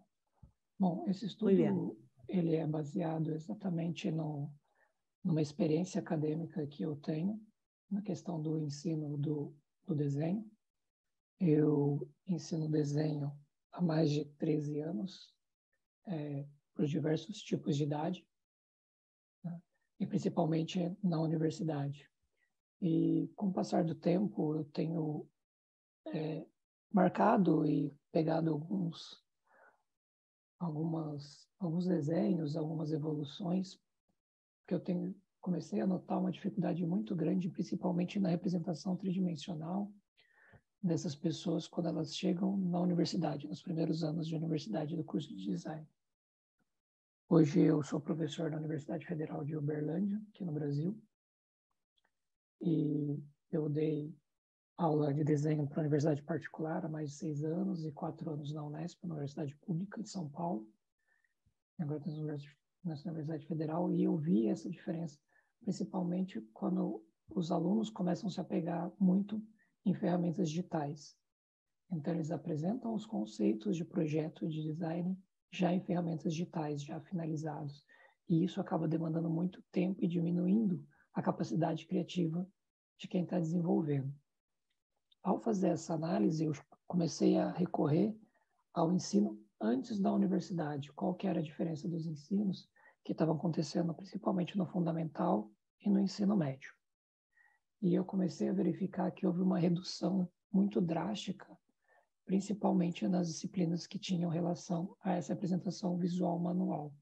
Bom, esse Muy bien. estudo ele é baseado exatamente numa experiência acadêmica que eu tenho na questão do ensino do desenho. Eu ensino desenho há mais de 13 anos, para os diversos tipos de idade, né? E principalmente na universidade. E com o passar do tempo, eu tenho marcado e pegado alguns desenhos, algumas evoluções, que eu comecei a notar uma dificuldade muito grande, principalmente na representação tridimensional dessas pessoas quando elas chegam na universidade, nos primeiros anos de universidade do curso de design. Hoje eu sou professor na Universidade Federal de Uberlândia, aqui no Brasil, e eu dei aula de desenho para a universidade particular há mais de 6 anos e 4 anos na Unesp, na Universidade Pública de São Paulo. Agora estou na Universidade Federal, e eu vi essa diferença, principalmente quando os alunos começam a se apegar muito em ferramentas digitais. Então, eles apresentam os conceitos de projeto de design já em ferramentas digitais, já finalizados. E isso acaba demandando muito tempo e diminuindo a capacidade criativa de quem está desenvolvendo. Ao fazer essa análise, eu comecei a recorrer ao ensino antes da universidade. Qual que era a diferença dos ensinos que estavam acontecendo principalmente no fundamental e no ensino médio. E eu comecei a verificar que houve uma redução muito drástica, principalmente nas disciplinas que tinham relação a essa apresentação visual manual.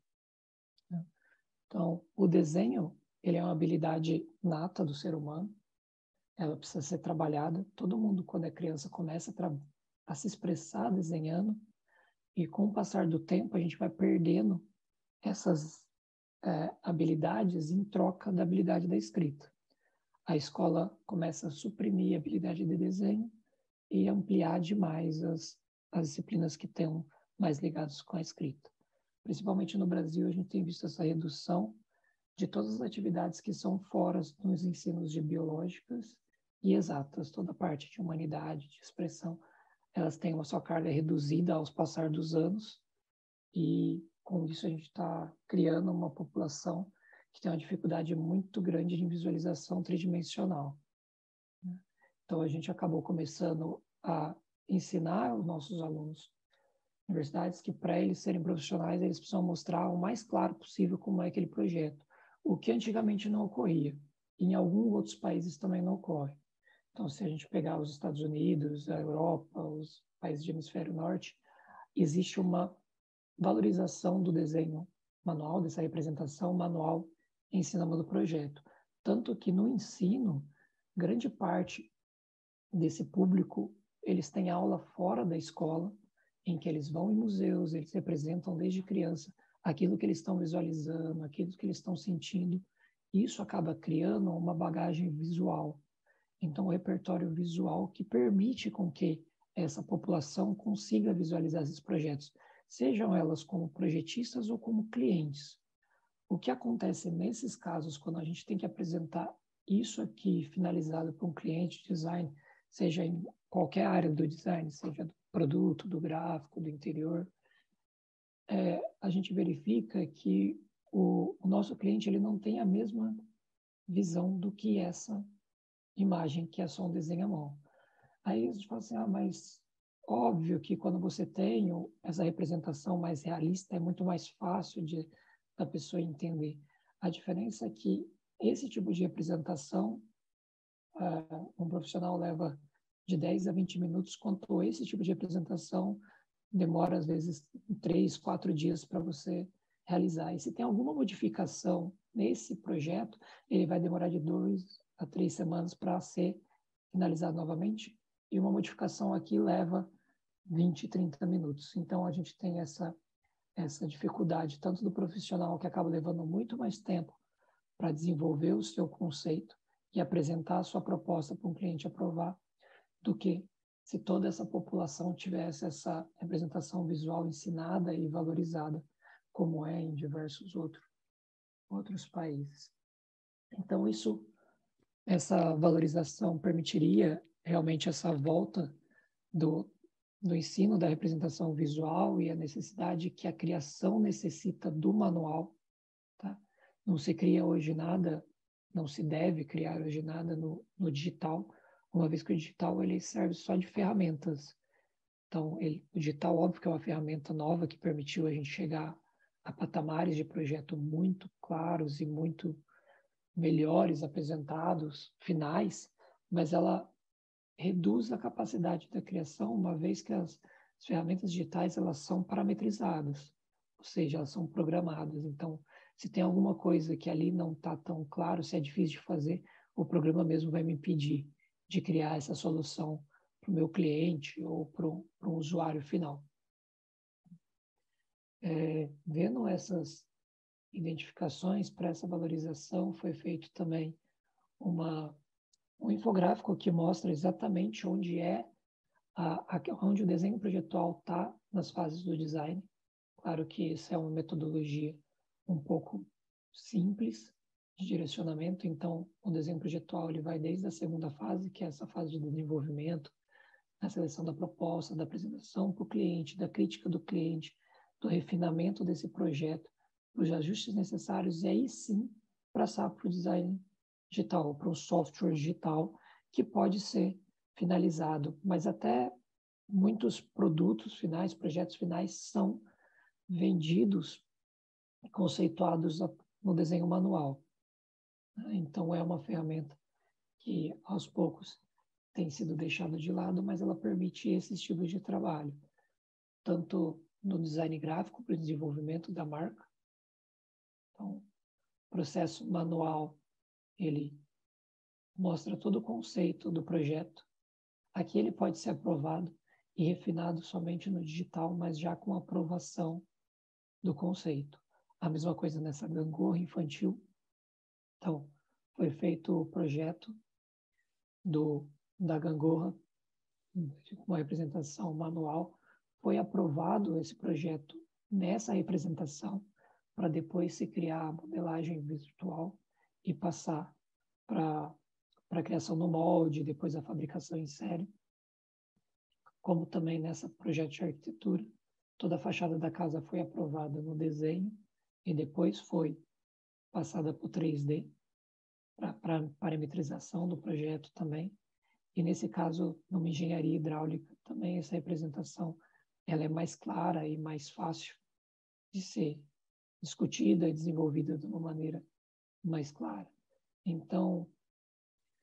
Então, o desenho, ele é uma habilidade nata do ser humano, ela precisa ser trabalhada. Todo mundo, quando é criança, começa a se expressar desenhando, e com o passar do tempo, a gente vai perdendo essas habilidades em troca da habilidade da escrita. A escola começa a suprimir a habilidade de desenho e ampliar demais as disciplinas que estão mais ligadas com a escrita. Principalmente no Brasil, a gente tem visto essa redução de todas as atividades que são fora dos ensinos de biológicas e exatas. Toda a parte de humanidade, de expressão, elas têm uma sua carga reduzida ao passar dos anos, e com isso a gente está criando uma população que tem uma dificuldade muito grande de visualização tridimensional. Então a gente acabou começando a ensinar os nossos alunos universidades que, para eles serem profissionais, eles precisam mostrar o mais claro possível como é aquele projeto, o que antigamente não ocorria. Em alguns outros países também não ocorre. Então, se a gente pegar os Estados Unidos, a Europa, os países de hemisfério norte, existe uma valorização do desenho manual, dessa representação manual em cima do projeto. Tanto que no ensino, grande parte desse público, eles têm aula fora da escola, em que eles vão em museus, eles representam desde criança aquilo que eles estão visualizando, aquilo que eles estão sentindo. Isso acaba criando uma bagagem visual. Então, o repertório visual que permite com que essa população consiga visualizar esses projetos, sejam elas como projetistas ou como clientes. O que acontece nesses casos, quando a gente tem que apresentar isso aqui finalizado para um cliente de design, seja em qualquer área do design, seja do produto, do gráfico, do interior, a gente verifica que o nosso cliente ele não tem a mesma visão do que essa imagem, que é só um desenho à mão. Aí a gente fala assim, mas óbvio que quando você tem essa representação mais realista, é muito mais fácil da pessoa entender. A diferença é que esse tipo de representação, um profissional leva de 10 a 20 minutos, quanto esse tipo de apresentação demora, às vezes, 3, 4 dias para você realizar. E se tem alguma modificação nesse projeto, ele vai demorar de 2 a 3 semanas para ser finalizado novamente. E uma modificação aqui leva 20, 30 minutos. Então, a gente tem essa dificuldade, tanto do profissional, que acaba levando muito mais tempo para desenvolver o seu conceito e apresentar a sua proposta para um cliente aprovar, do que se toda essa população tivesse essa representação visual ensinada e valorizada, como é em diversos outros países. Então, essa valorização permitiria realmente essa volta do ensino da representação visual e a necessidade que a criação necessita do manual. Tá? Não se cria hoje nada, não se deve criar hoje nada no digital, uma vez que o digital ele serve só de ferramentas. Então, o digital, óbvio que é uma ferramenta nova que permitiu a gente chegar a patamares de projeto muito claros e muito melhores apresentados, finais, mas ela reduz a capacidade da criação, uma vez que as ferramentas digitais elas são parametrizadas, ou seja, elas são programadas. Então, se tem alguma coisa que ali não está tão claro, se é difícil de fazer, o programa mesmo vai me impedir de criar essa solução para o meu cliente ou para um usuário final. Vendo essas identificações para essa valorização, foi feito também um infográfico que mostra exatamente onde onde o desenho projetual está nas fases do design. Claro que isso é uma metodologia um pouco simples de direcionamento, então o desenho projetual ele vai desde a segunda fase, que é essa fase de desenvolvimento, da seleção da proposta, da apresentação para o cliente, da crítica do cliente, do refinamento desse projeto, dos ajustes necessários, e aí sim passar para o design digital, para um software digital que pode ser finalizado. Mas até muitos produtos finais, projetos finais, são vendidos, conceituados no desenho manual. Então, é uma ferramenta que, aos poucos, tem sido deixada de lado, mas ela permite esse tipo de trabalho, tanto no design gráfico, para o desenvolvimento da marca. Então, o processo manual, ele mostra todo o conceito do projeto. Aqui ele pode ser aprovado e refinado somente no digital, mas já com aprovação do conceito. A mesma coisa nessa gangorra infantil. Então, foi feito o projeto da gangorra, com uma representação manual. Foi aprovado esse projeto nessa representação, para depois se criar a modelagem virtual e passar para a criação no molde, depois a fabricação em série. Como também nessa projeto de arquitetura, toda a fachada da casa foi aprovada no desenho e depois foi passada para o 3D, para a parametrização do projeto também. E nesse caso, numa engenharia hidráulica, também essa representação ela é mais clara e mais fácil de ser discutida e desenvolvida de uma maneira mais clara. Então,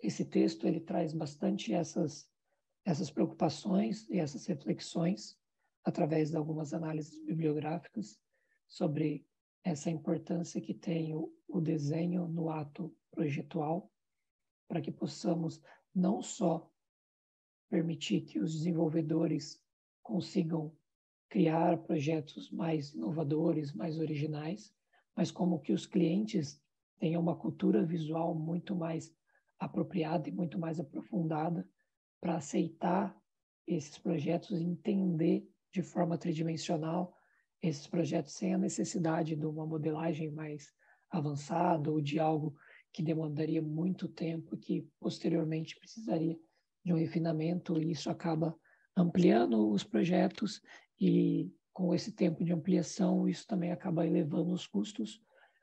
esse texto ele traz bastante essas preocupações e essas reflexões através de algumas análises bibliográficas sobre essa importância que tem o desenho no ato projetual, para que possamos não só permitir que os desenvolvedores consigam criar projetos mais inovadores, mais originais, mas como que os clientes tenham uma cultura visual muito mais apropriada e muito mais aprofundada para aceitar esses projetos e entender de forma tridimensional esses projetos sem a necessidade de uma modelagem mais avançada ou de algo que demandaria muito tempo, que posteriormente precisaria de um refinamento, e isso acaba ampliando os projetos, e com esse tempo de ampliação, isso também acaba elevando os custos,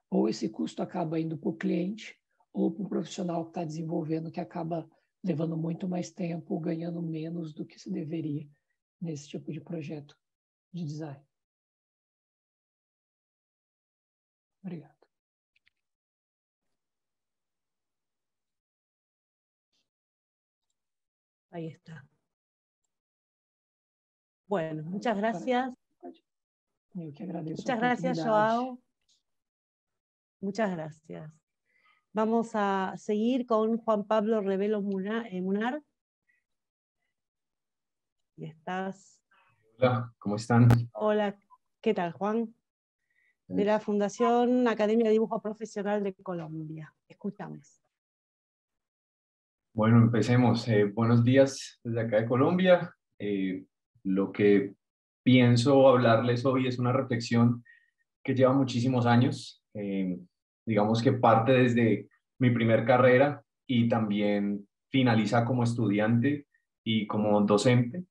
ou esse custo acaba indo para o cliente, ou para o profissional que está desenvolvendo, que acaba levando muito mais tempo, ganhando menos do que se deveria nesse tipo de projeto de design. Obrigado. Ahí está. Bueno, muchas gracias. Eu que agradeço Muchas a gracias, oportunidade. Joao. Muchas gracias. Vamos a seguir con Juan Pablo Revelo Munar. Y estás. Hola, ¿cómo están? Hola, ¿qué tal, Juan? De la Fundación Academia de Dibujo Profesional de Colombia. Escuchamos. Bueno, empecemos. Buenos días desde acá de Colombia. Lo que pienso hablarles hoy es una reflexión que lleva muchísimos años. Digamos que parte desde mi primer carrera y también finaliza como estudiante y como docente.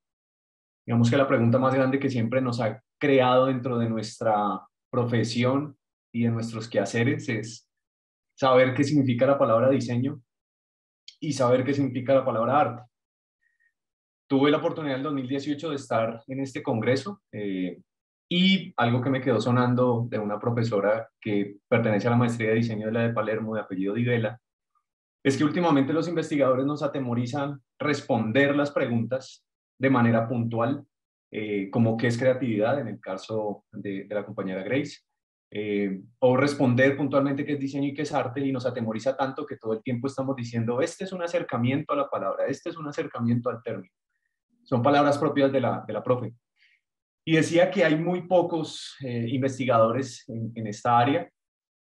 Digamos que la pregunta más grande que siempre nos ha creado dentro de nuestra profesión y de nuestros quehaceres es saber qué significa la palabra diseño y saber qué significa la palabra arte. Tuve la oportunidad en el 2018 de estar en este congreso y algo que me quedó sonando de una profesora que pertenece a la maestría de diseño de la de Palermo, de apellido Di Vela, es que últimamente los investigadores nos atemorizan responder las preguntas de manera puntual, como qué es creatividad, en el caso de la compañera Grace, o responder puntualmente qué es diseño y qué es arte, y nos atemoriza tanto que todo el tiempo estamos diciendo, este es un acercamiento a la palabra, este es un acercamiento al término. Son palabras propias de la profe. Y decía que hay muy pocos investigadores en esta área,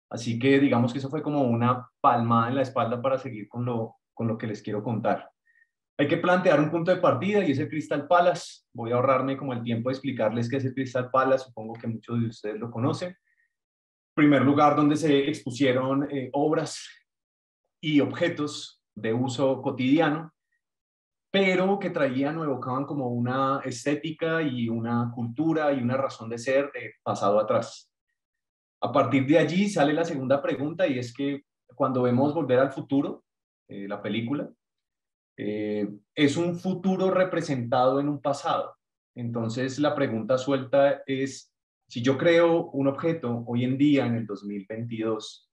así que digamos que eso fue como una palmada en la espalda para seguir con lo que les quiero contar. Hay que plantear un punto de partida y es el Crystal Palace. Voy a ahorrarme como el tiempo de explicarles qué es el Crystal Palace, supongo que muchos de ustedes lo conocen. Primer lugar donde se expusieron obras y objetos de uso cotidiano, pero que traían o evocaban como una estética y una cultura y una razón de ser de pasado atrás. A partir de allí sale la segunda pregunta, y es que cuando vemos Volver al Futuro, la película, es un futuro representado en un pasado. Entonces la pregunta suelta es, si yo creo un objeto hoy en día en el 2022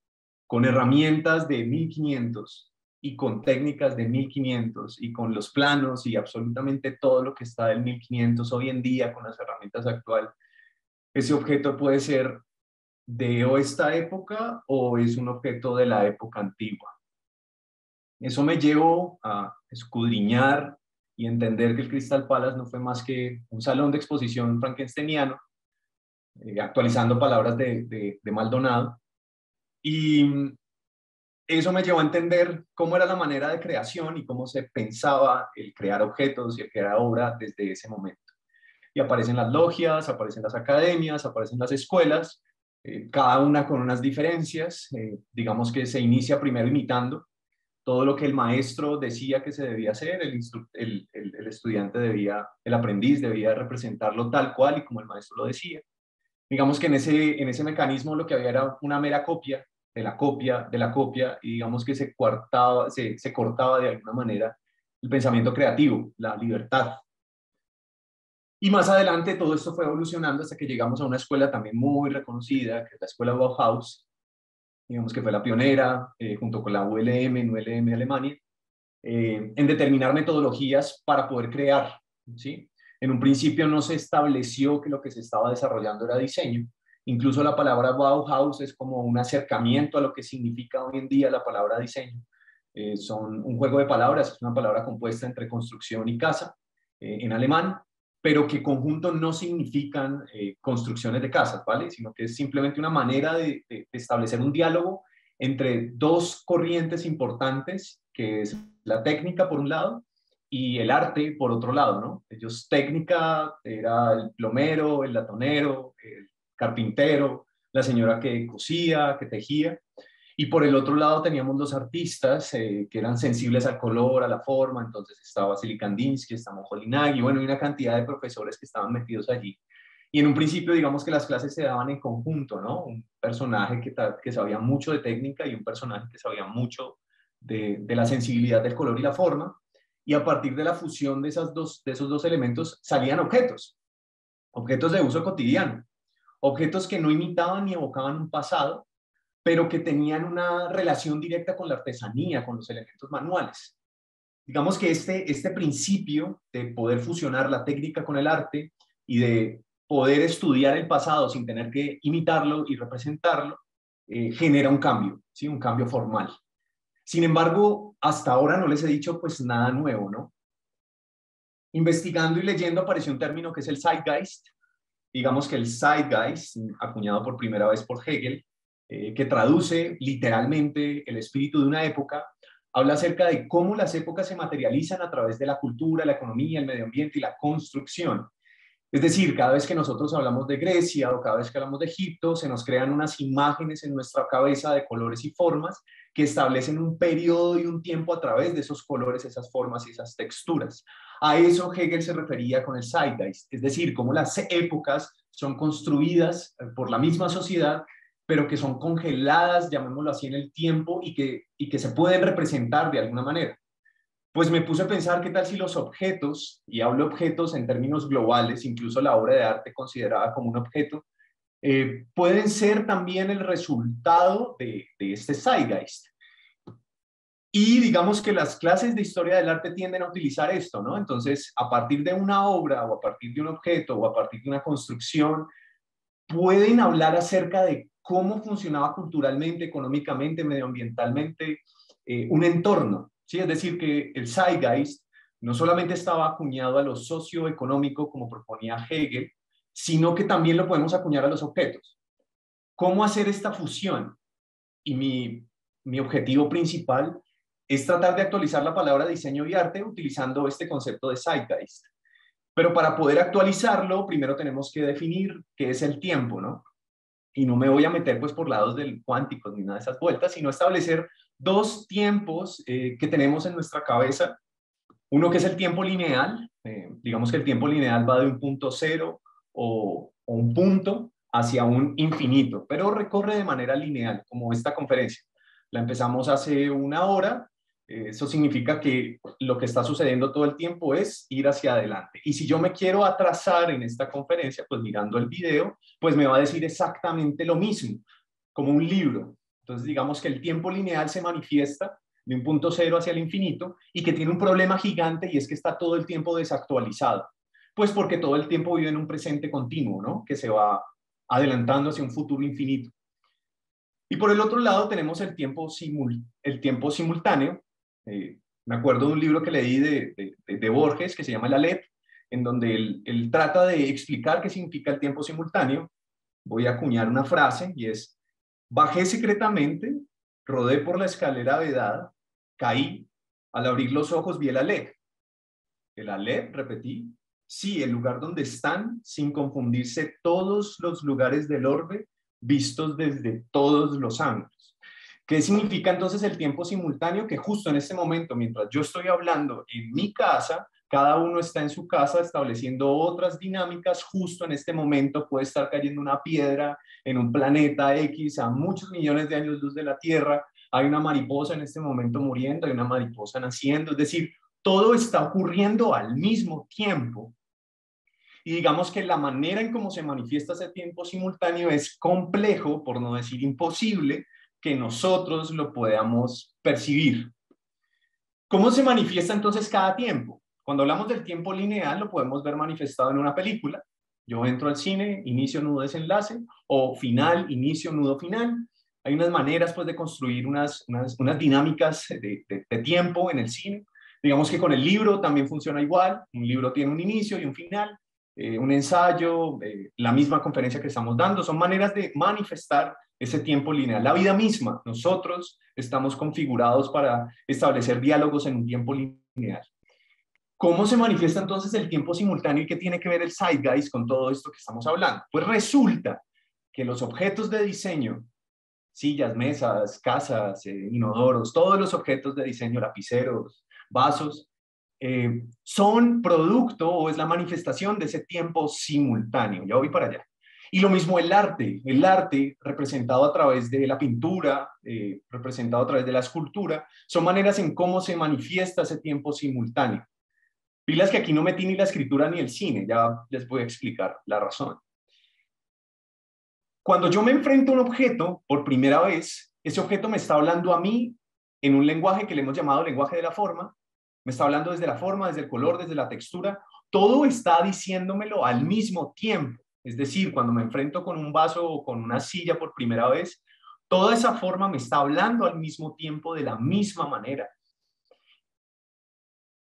con herramientas de 1500 y con técnicas de 1500 y con los planos y absolutamente todo lo que está del 1500 hoy en día con las herramientas actuales, ese objeto puede ser de esta época o es un objeto de la época antigua. Eso me llevó a escudriñar y entender que el Crystal Palace no fue más que un salón de exposición frankensteiniano, actualizando palabras de Maldonado, y eso me llevó a entender cómo era la manera de creación y cómo se pensaba el crear objetos y el crear obra desde ese momento. Y aparecen las logias, aparecen las academias, aparecen las escuelas, cada una con unas diferencias. Digamos que se inicia primero imitando todo lo que el maestro decía que se debía hacer, el estudiante debía, el aprendiz debía representarlo tal cual y como el maestro lo decía. Digamos que en ese mecanismo lo que había era una mera copia de la copia, de la copia, y digamos que se cortaba de alguna manera el pensamiento creativo, la libertad. Y más adelante todo esto fue evolucionando hasta que llegamos a una escuela también muy reconocida, que es la escuela Bauhaus, digamos que fue la pionera, junto con la ULM de Alemania, en determinar metodologías para poder crear, ¿sí? En un principio no se estableció que lo que se estaba desarrollando era diseño. Incluso la palabra Bauhaus es como un acercamiento a lo que significa hoy en día la palabra diseño. Son un juego de palabras, es una palabra compuesta entre construcción y casa, en alemán, pero que conjunto no significan construcciones de casas, ¿vale? Sino que es simplemente una manera de establecer un diálogo entre dos corrientes importantes, que es la técnica por un lado y el arte por otro lado, ¿no? Ellos, técnica era el plomero, el latonero, el carpintero, la señora que cosía, que tejía, y por el otro lado teníamos los artistas que eran sensibles al color, a la forma. Entonces estaba Vasily Kandinsky, estaba Moholy-Nagy, bueno, y una cantidad de profesores que estaban metidos allí. Y en un principio, digamos que las clases se daban en conjunto, ¿no? Un personaje que sabía mucho de técnica y un personaje que sabía mucho de la sensibilidad del color y la forma. Y a partir de la fusión de esos dos elementos salían objetos de uso cotidiano, objetos que no imitaban ni evocaban un pasado, pero que tenían una relación directa con la artesanía, con los elementos manuales. Digamos que este principio de poder fusionar la técnica con el arte y de poder estudiar el pasado sin tener que imitarlo y representarlo, genera un cambio, ¿sí? Un cambio formal. Sin embargo, hasta ahora no les he dicho pues nada nuevo, ¿no? Investigando y leyendo apareció un término que es el Zeitgeist. Digamos que el Zeitgeist, acuñado por primera vez por Hegel, que traduce literalmente el espíritu de una época, habla acerca de cómo las épocas se materializan a través de la cultura, la economía, el medio ambiente y la construcción. Es decir, cada vez que nosotros hablamos de Grecia o cada vez que hablamos de Egipto, se nos crean unas imágenes en nuestra cabeza de colores y formas que establecen un periodo y un tiempo a través de esos colores, esas formas y esas texturas. A eso Hegel se refería con el Zeitgeist, es decir, cómo las épocas son construidas por la misma sociedad, pero que son congeladas, llamémoslo así, en el tiempo y que se pueden representar de alguna manera. Pues me puse a pensar qué tal si los objetos, y hablo objetos en términos globales, incluso la obra de arte considerada como un objeto, pueden ser también el resultado de este Zeitgeist. Y digamos que las clases de historia del arte tienden a utilizar esto, ¿no? Entonces, a partir de una obra o a partir de un objeto o a partir de una construcción, pueden hablar acerca de cómo funcionaba culturalmente, económicamente, medioambientalmente un entorno, ¿sí? Es decir, que el Zeitgeist no solamente estaba acuñado a lo socioeconómico, como proponía Hegel, sino que también lo podemos acuñar a los objetos. ¿Cómo hacer esta fusión? Y mi objetivo principal es tratar de actualizar la palabra diseño y arte utilizando este concepto de Zeitgeist. Pero para poder actualizarlo, primero tenemos que definir qué es el tiempo, ¿no? Y no me voy a meter pues por lados del cuánticos ni nada de esas vueltas, sino establecer dos tiempos que tenemos en nuestra cabeza. Uno que es el tiempo lineal, digamos que el tiempo lineal va de un punto cero o un punto hacia un infinito, pero recorre de manera lineal, como esta conferencia. La empezamos hace una hora. Eso significa que lo que está sucediendo todo el tiempo es ir hacia adelante. Y si yo me quiero atrasar en esta conferencia, pues mirando el video, pues me va a decir exactamente lo mismo, como un libro. Entonces digamos que el tiempo lineal se manifiesta de un punto cero hacia el infinito y que tiene un problema gigante y es que está todo el tiempo desactualizado. Pues porque todo el tiempo vive en un presente continuo, ¿no? Que se va adelantando hacia un futuro infinito. Y por el otro lado tenemos el tiempo simultáneo. Me acuerdo de un libro que leí de Borges que se llama El Aleph, en donde él trata de explicar qué significa el tiempo simultáneo. Voy a acuñar una frase y es: bajé secretamente, rodé por la escalera vedada, caí, al abrir los ojos vi el Aleph. El Aleph, repetí, sí, el lugar donde están, sin confundirse, todos los lugares del orbe, vistos desde todos los ángulos. ¿Qué significa entonces el tiempo simultáneo? Que justo en este momento, mientras yo estoy hablando en mi casa, cada uno está en su casa estableciendo otras dinámicas. Justo en este momento puede estar cayendo una piedra en un planeta X a muchos millones de años luz de la Tierra. Hay una mariposa en este momento muriendo, hay una mariposa naciendo. Es decir, todo está ocurriendo al mismo tiempo. Y digamos que la manera en cómo se manifiesta ese tiempo simultáneo es complejo, por no decir imposible, que nosotros lo podamos percibir. ¿Cómo se manifiesta entonces cada tiempo? Cuando hablamos del tiempo lineal, lo podemos ver manifestado en una película. Yo entro al cine, inicio, nudo, desenlace, o final, inicio, nudo, final. Hay unas maneras pues de construir unas dinámicas de tiempo en el cine. Digamos que con el libro también funciona igual. Un libro tiene un inicio y un final. Un ensayo, la misma conferencia que estamos dando, son maneras de manifestar ese tiempo lineal. La vida misma, nosotros estamos configurados para establecer diálogos en un tiempo lineal. ¿Cómo se manifiesta entonces el tiempo simultáneo y qué tiene que ver el Zeitgeist con todo esto que estamos hablando? Pues resulta que los objetos de diseño, sillas, mesas, casas, inodoros, todos los objetos de diseño, lapiceros, vasos, son producto o es la manifestación de ese tiempo simultáneo. Ya voy para allá. Y lo mismo el arte representado a través de la pintura, representado a través de la escultura, son maneras en cómo se manifiesta ese tiempo simultáneo. Pilas que aquí no metí ni la escritura ni el cine, ya les voy a explicar la razón. Cuando yo me enfrento a un objeto por primera vez, ese objeto me está hablando a mí en un lenguaje que le hemos llamado lenguaje de la forma. Me está hablando desde la forma, desde el color, desde la textura, todo está diciéndomelo al mismo tiempo. Es decir, cuando me enfrento con un vaso o con una silla por primera vez, toda esa forma me está hablando al mismo tiempo de la misma manera.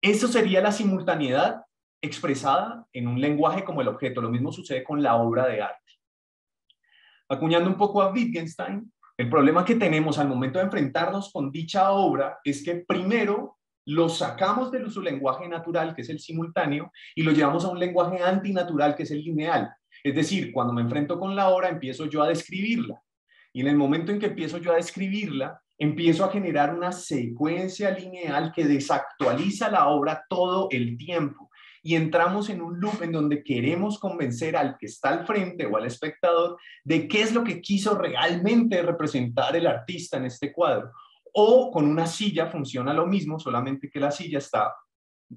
Eso sería la simultaneidad expresada en un lenguaje como el objeto. Lo mismo sucede con la obra de arte. Acuñando un poco a Wittgenstein, el problema que tenemos al momento de enfrentarnos con dicha obra es que primero lo sacamos de su lenguaje natural, que es el simultáneo, y lo llevamos a un lenguaje antinatural, que es el lineal. Es decir, cuando me enfrento con la obra, empiezo yo a describirla. Y en el momento en que empiezo yo a describirla, empiezo a generar una secuencia lineal que desactualiza la obra todo el tiempo. Y entramos en un loop en donde queremos convencer al que está al frente o al espectador de qué es lo que quiso realmente representar el artista en este cuadro. O con una silla funciona lo mismo, solamente que la silla está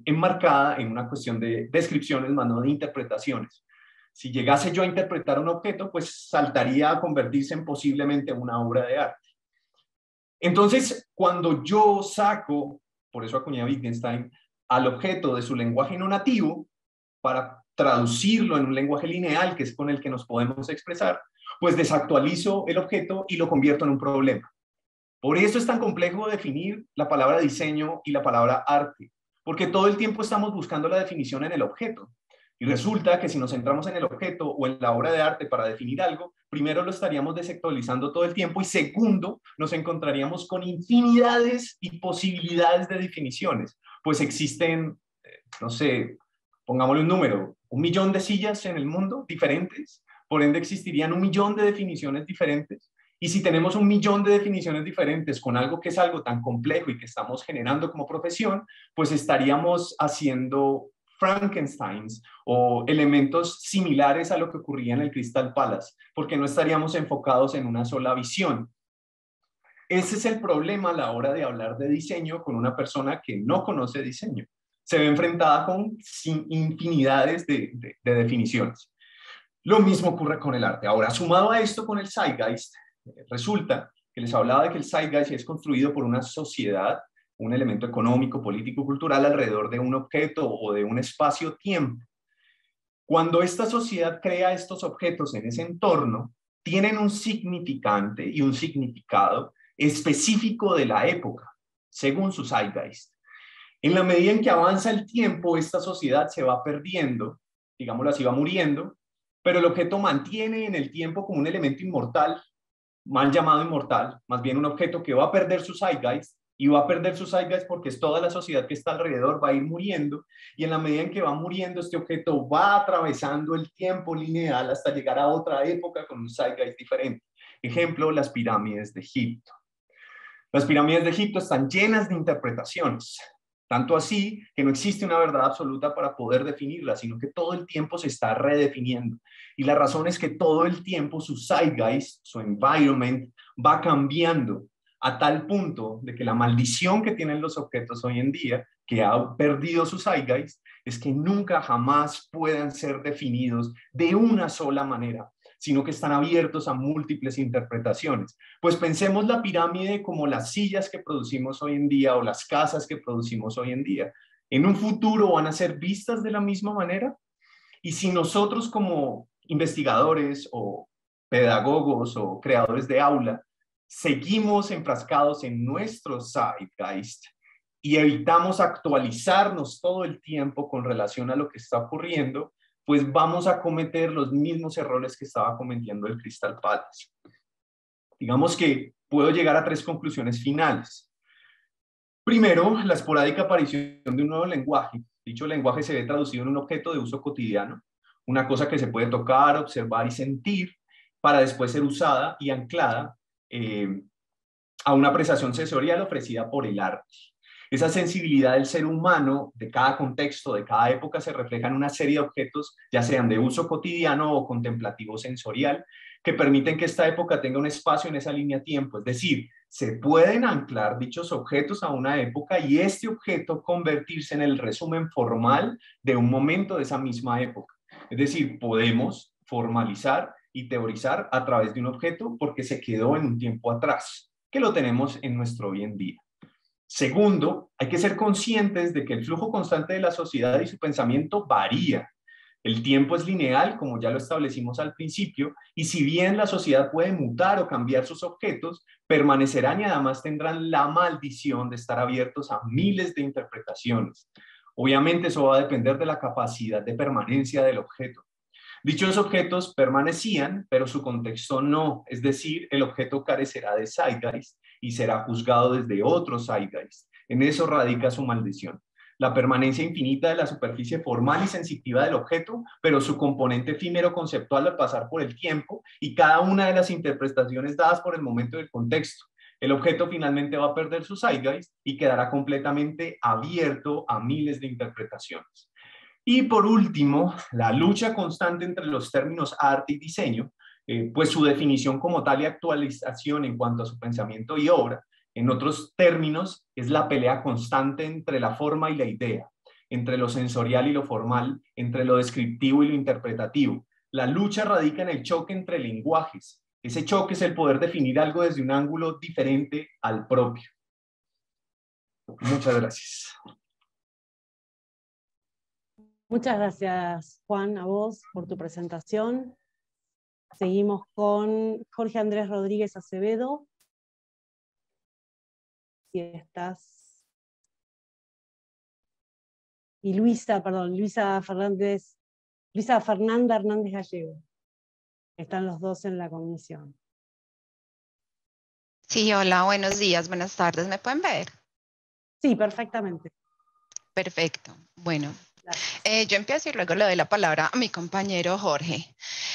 enmarcada en una cuestión de descripciones, más no de interpretaciones. Si llegase yo a interpretar un objeto, pues saltaría a convertirse en posiblemente una obra de arte. Entonces, cuando yo saco, por eso acuñé a Wittgenstein, al objeto de su lenguaje no nativo, para traducirlo en un lenguaje lineal, que es con el que nos podemos expresar, pues desactualizo el objeto y lo convierto en un problema. Por eso es tan complejo definir la palabra diseño y la palabra arte, porque todo el tiempo estamos buscando la definición en el objeto. Y resulta que si nos centramos en el objeto o en la obra de arte para definir algo, primero lo estaríamos desactualizando todo el tiempo y segundo, nos encontraríamos con infinidades y posibilidades de definiciones. Pues existen, no sé, pongámosle un número, 1 millón de sillas en el mundo diferentes, por ende existirían 1 millón de definiciones diferentes. Y si tenemos 1 millón de definiciones diferentes con algo que es algo tan complejo y que estamos generando como profesión, pues estaríamos haciendo Frankensteins o elementos similares a lo que ocurría en el Crystal Palace, porque no estaríamos enfocados en una sola visión. Ese es el problema a la hora de hablar de diseño con una persona que no conoce diseño. Se ve enfrentada con infinidades de definiciones. Lo mismo ocurre con el arte. Ahora, sumado a esto con el Zeitgeist, resulta que les hablaba de que el Zeitgeist es construido por una sociedad, un elemento económico, político, cultural alrededor de un objeto o de un espacio-tiempo. Cuando esta sociedad crea estos objetos en ese entorno, tienen un significante y un significado específico de la época, según su Zeitgeist. En la medida en que avanza el tiempo, esta sociedad se va perdiendo, digámoslo así, va muriendo, pero el objeto mantiene en el tiempo como un elemento inmortal, mal llamado inmortal, más bien un objeto que va a perder su Zeitgeist, y va a perder su Zeitgeist porque es toda la sociedad que está alrededor, va a ir muriendo, y en la medida en que va muriendo, este objeto va atravesando el tiempo lineal hasta llegar a otra época con un Zeitgeist diferente. Ejemplo, las pirámides de Egipto. Las pirámides de Egipto están llenas de interpretaciones, tanto así que no existe una verdad absoluta para poder definirlas, sino que todo el tiempo se está redefiniendo. Y la razón es que todo el tiempo su Zeitgeist, su environment, va cambiando a tal punto de que la maldición que tienen los objetos hoy en día, que ha perdido su Zeitgeist, es que nunca jamás puedan ser definidos de una sola manera, sino que están abiertos a múltiples interpretaciones. Pues pensemos la pirámide como las sillas que producimos hoy en día o las casas que producimos hoy en día. ¿En un futuro van a ser vistas de la misma manera? Y si nosotros como investigadores o pedagogos o creadores de aula seguimos enfrascados en nuestro Zeitgeist y evitamos actualizarnos todo el tiempo con relación a lo que está ocurriendo, pues vamos a cometer los mismos errores que estaba cometiendo el Crystal Palace. Digamos que puedo llegar a 3 conclusiones finales. Primero, la esporádica aparición de un nuevo lenguaje. Dicho lenguaje se ve traducido en un objeto de uso cotidiano, una cosa que se puede tocar, observar y sentir, para después ser usada y anclada a una apreciación sensorial ofrecida por el arte. Esa sensibilidad del ser humano, de cada contexto, de cada época, se refleja en una serie de objetos, ya sean de uso cotidiano o contemplativo sensorial, que permiten que esta época tenga un espacio en esa línea tiempo. Es decir, se pueden anclar dichos objetos a una época y este objeto convertirse en el resumen formal de un momento de esa misma época. Es decir, podemos formalizar y teorizar a través de un objeto porque se quedó en un tiempo atrás, que lo tenemos en nuestro hoy en día. Segundo, hay que ser conscientes de que el flujo constante de la sociedad y su pensamiento varía. El tiempo es lineal, como ya lo establecimos al principio, y si bien la sociedad puede mutar o cambiar sus objetos, permanecerán y además tendrán la maldición de estar abiertos a miles de interpretaciones. Obviamente eso va a depender de la capacidad de permanencia del objeto. Dichos objetos permanecían, pero su contexto no, es decir, el objeto carecerá de zeitgeist y será juzgado desde otro zeitgeist. En eso radica su maldición. La permanencia infinita de la superficie formal y sensitiva del objeto, pero su componente efímero conceptual al pasar por el tiempo y cada una de las interpretaciones dadas por el momento del contexto. El objeto finalmente va a perder su zeitgeist y quedará completamente abierto a miles de interpretaciones. Y por último, la lucha constante entre los términos arte y diseño, pues su definición como tal y actualización en cuanto a su pensamiento y obra. En otros términos, es la pelea constante entre la forma y la idea, entre lo sensorial y lo formal, entre lo descriptivo y lo interpretativo. La lucha radica en el choque entre lenguajes. Ese choque es el poder definir algo desde un ángulo diferente al propio. Muchas gracias. Muchas gracias, Juan, a vos por tu presentación. Seguimos con Jorge Andrés Rodríguez Acevedo. Si estás. Y Luisa Fernanda Hernández Gallego. Están los dos en la comisión. Sí, hola, buenos días, buenas tardes. ¿Me pueden ver? Sí, perfectamente. Perfecto. Bueno, yo empiezo y luego le doy la palabra a mi compañero Jorge.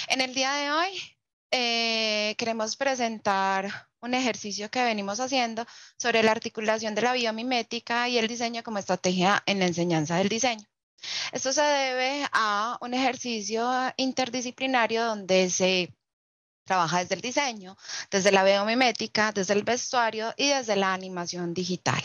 En el día de hoy queremos presentar un ejercicio que venimos haciendo sobre la articulación de la biomimética y el diseño como estrategia en la enseñanza del diseño. Esto se debe a un ejercicio interdisciplinario donde se trabaja desde el diseño, desde la biomimética, desde el vestuario y desde la animación digital.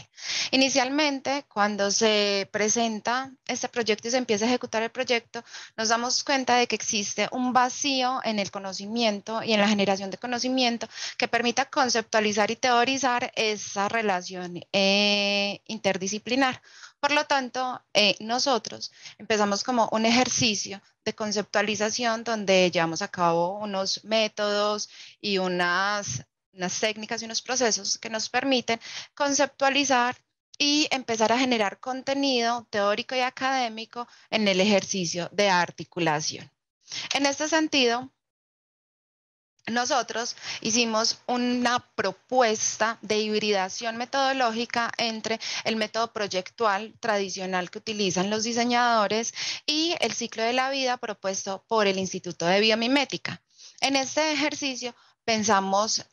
Inicialmente, cuando se presenta este proyecto y se empieza a ejecutar el proyecto, nos damos cuenta de que existe un vacío en el conocimiento y en la generación de conocimiento que permita conceptualizar y teorizar esa relación interdisciplinar. Por lo tanto, nosotros empezamos como un ejercicio de conceptualización donde llevamos a cabo unos métodos y unas técnicas y unos procesos que nos permiten conceptualizar y empezar a generar contenido teórico y académico en el ejercicio de articulación. En este sentido, nosotros hicimos una propuesta de hibridación metodológica entre el método proyectual tradicional que utilizan los diseñadores y el ciclo de la vida propuesto por el Instituto de Biomimética. En este ejercicio pensamos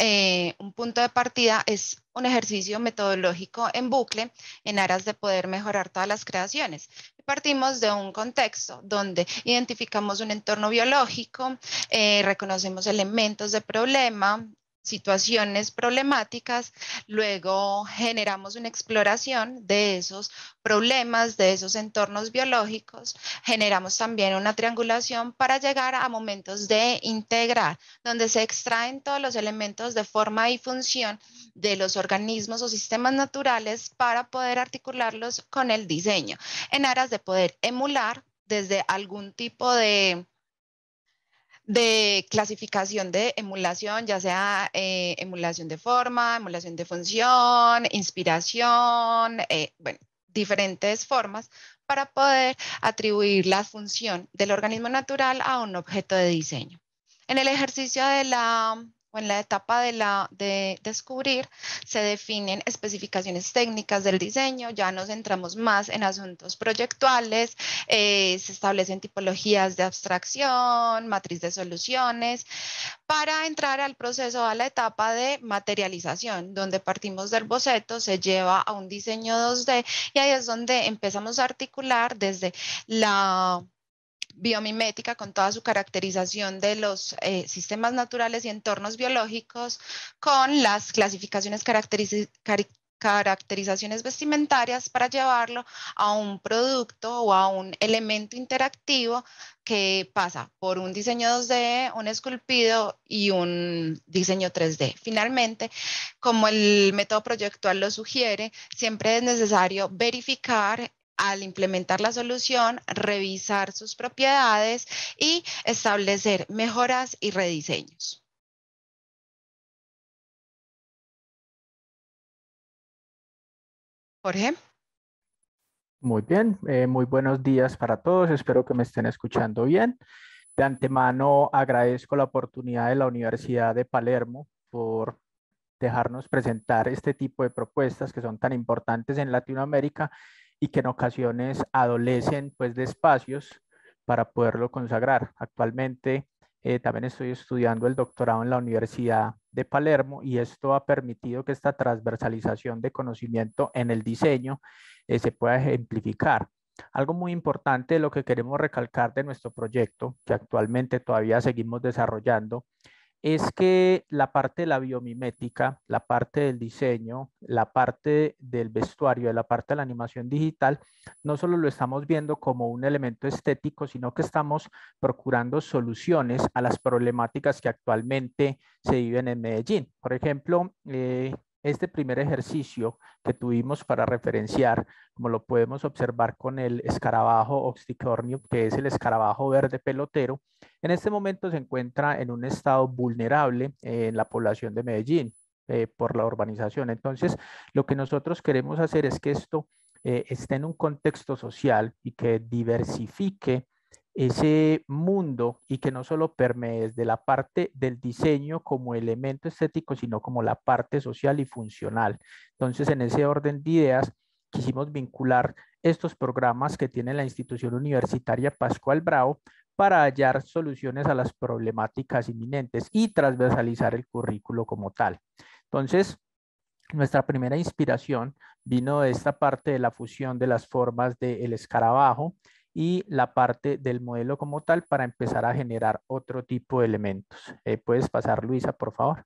un punto de partida es un ejercicio metodológico en bucle en aras de poder mejorar todas las creaciones. Partimos de un contexto donde identificamos un entorno biológico, reconocemos elementos de problema, situaciones problemáticas, luego generamos una exploración de esos problemas, de esos entornos biológicos, generamos también una triangulación para llegar a momentos de integrar, donde se extraen todos los elementos de forma y función de los organismos o sistemas naturales para poder articularlos con el diseño, en aras de poder emular desde algún tipo de clasificación de emulación, ya sea emulación de forma, emulación de función, inspiración, bueno, diferentes formas para poder atribuir la función del organismo natural a un objeto de diseño. En el ejercicio de o en la etapa de descubrir, se definen especificaciones técnicas del diseño, ya nos centramos más en asuntos proyectuales, se establecen tipologías de abstracción, matriz de soluciones, para entrar al proceso, a la etapa de materialización, donde partimos del boceto, se lleva a un diseño 2D y ahí es donde empezamos a articular desde la biomimética con toda su caracterización de los sistemas naturales y entornos biológicos con las clasificaciones caracterizaciones vestimentarias para llevarlo a un producto o a un elemento interactivo que pasa por un diseño 2D, un esculpido y un diseño 3D. Finalmente, como el método proyectual lo sugiere, siempre es necesario verificar al implementar la solución, revisar sus propiedades y establecer mejoras y rediseños. Jorge. Muy bien, muy buenos días para todos. Espero que me estén escuchando bien. De antemano agradezco la oportunidad de la Universidad de Palermo por dejarnos presentar este tipo de propuestas que son tan importantes en Latinoamérica y que en ocasiones adolecen pues de espacios para poderlo consagrar. Actualmente también estoy estudiando el doctorado en la Universidad de Palermo y esto ha permitido que esta transversalización de conocimiento en el diseño se pueda ejemplificar. Algo muy importante de lo que queremos recalcar de nuestro proyecto, que actualmente todavía seguimos desarrollando, es que la parte de la biomimética, la parte del diseño, la parte del vestuario, la parte de la animación digital, no solo lo estamos viendo como un elemento estético, sino que estamos procurando soluciones a las problemáticas que actualmente se viven en Medellín. Por ejemplo, este primer ejercicio que tuvimos para referenciar, como lo podemos observar con el escarabajo oxycornio, que es el escarabajo verde pelotero, en este momento se encuentra en un estado vulnerable en la población de Medellín por la urbanización. Entonces, lo que nosotros queremos hacer es que esto esté en un contexto social y que diversifique ese mundo y que no solo permee desde la parte del diseño como elemento estético, sino como la parte social y funcional. Entonces, en ese orden de ideas, quisimos vincular estos programas que tiene la institución universitaria Pascual Bravo para hallar soluciones a las problemáticas inminentes y transversalizar el currículo como tal. Entonces, nuestra primera inspiración vino de esta parte de la fusión de las formas del escarabajo y la parte del modelo como tal para empezar a generar otro tipo de elementos. ¿Puedes pasar, Luisa, por favor?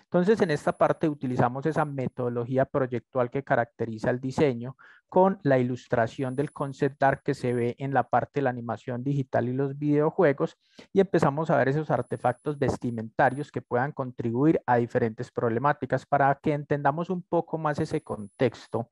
Entonces, en esta parte utilizamos esa metodología proyectual que caracteriza el diseño con la ilustración del concept art que se ve en la parte de la animación digital y los videojuegos y empezamos a ver esos artefactos vestimentarios que puedan contribuir a diferentes problemáticas para que entendamos un poco más ese contexto.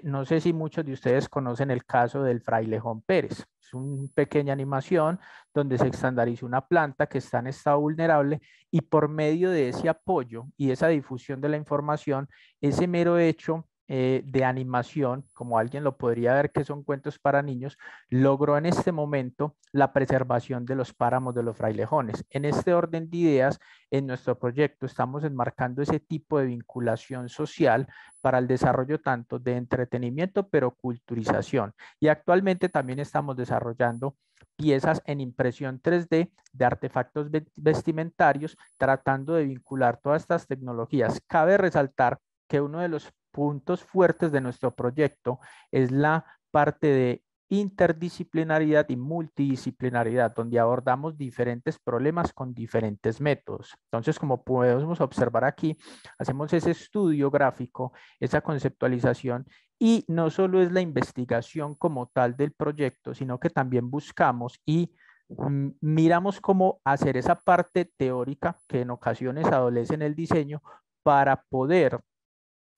No sé si muchos de ustedes conocen el caso del frailejón Pérez. Es una pequeña animación donde se estandarizó una planta que está en estado vulnerable y por medio de ese apoyo y esa difusión de la información, ese mero hecho de animación, como alguien lo podría ver que son cuentos para niños, logró en este momento la preservación de los páramos de los frailejones. En este orden de ideas, en nuestro proyecto estamos enmarcando ese tipo de vinculación social para el desarrollo tanto de entretenimiento, pero culturización. Y actualmente también estamos desarrollando piezas en impresión 3D de artefactos vestimentarios, tratando de vincular todas estas tecnologías. Cabe resaltar que uno de los puntos fuertes de nuestro proyecto es la parte de interdisciplinaridad y multidisciplinaridad, donde abordamos diferentes problemas con diferentes métodos. Entonces, como podemos observar aquí, hacemos ese estudio gráfico, esa conceptualización, y no solo es la investigación como tal del proyecto, sino que también buscamos y miramos cómo hacer esa parte teórica que en ocasiones adolece en el diseño para poder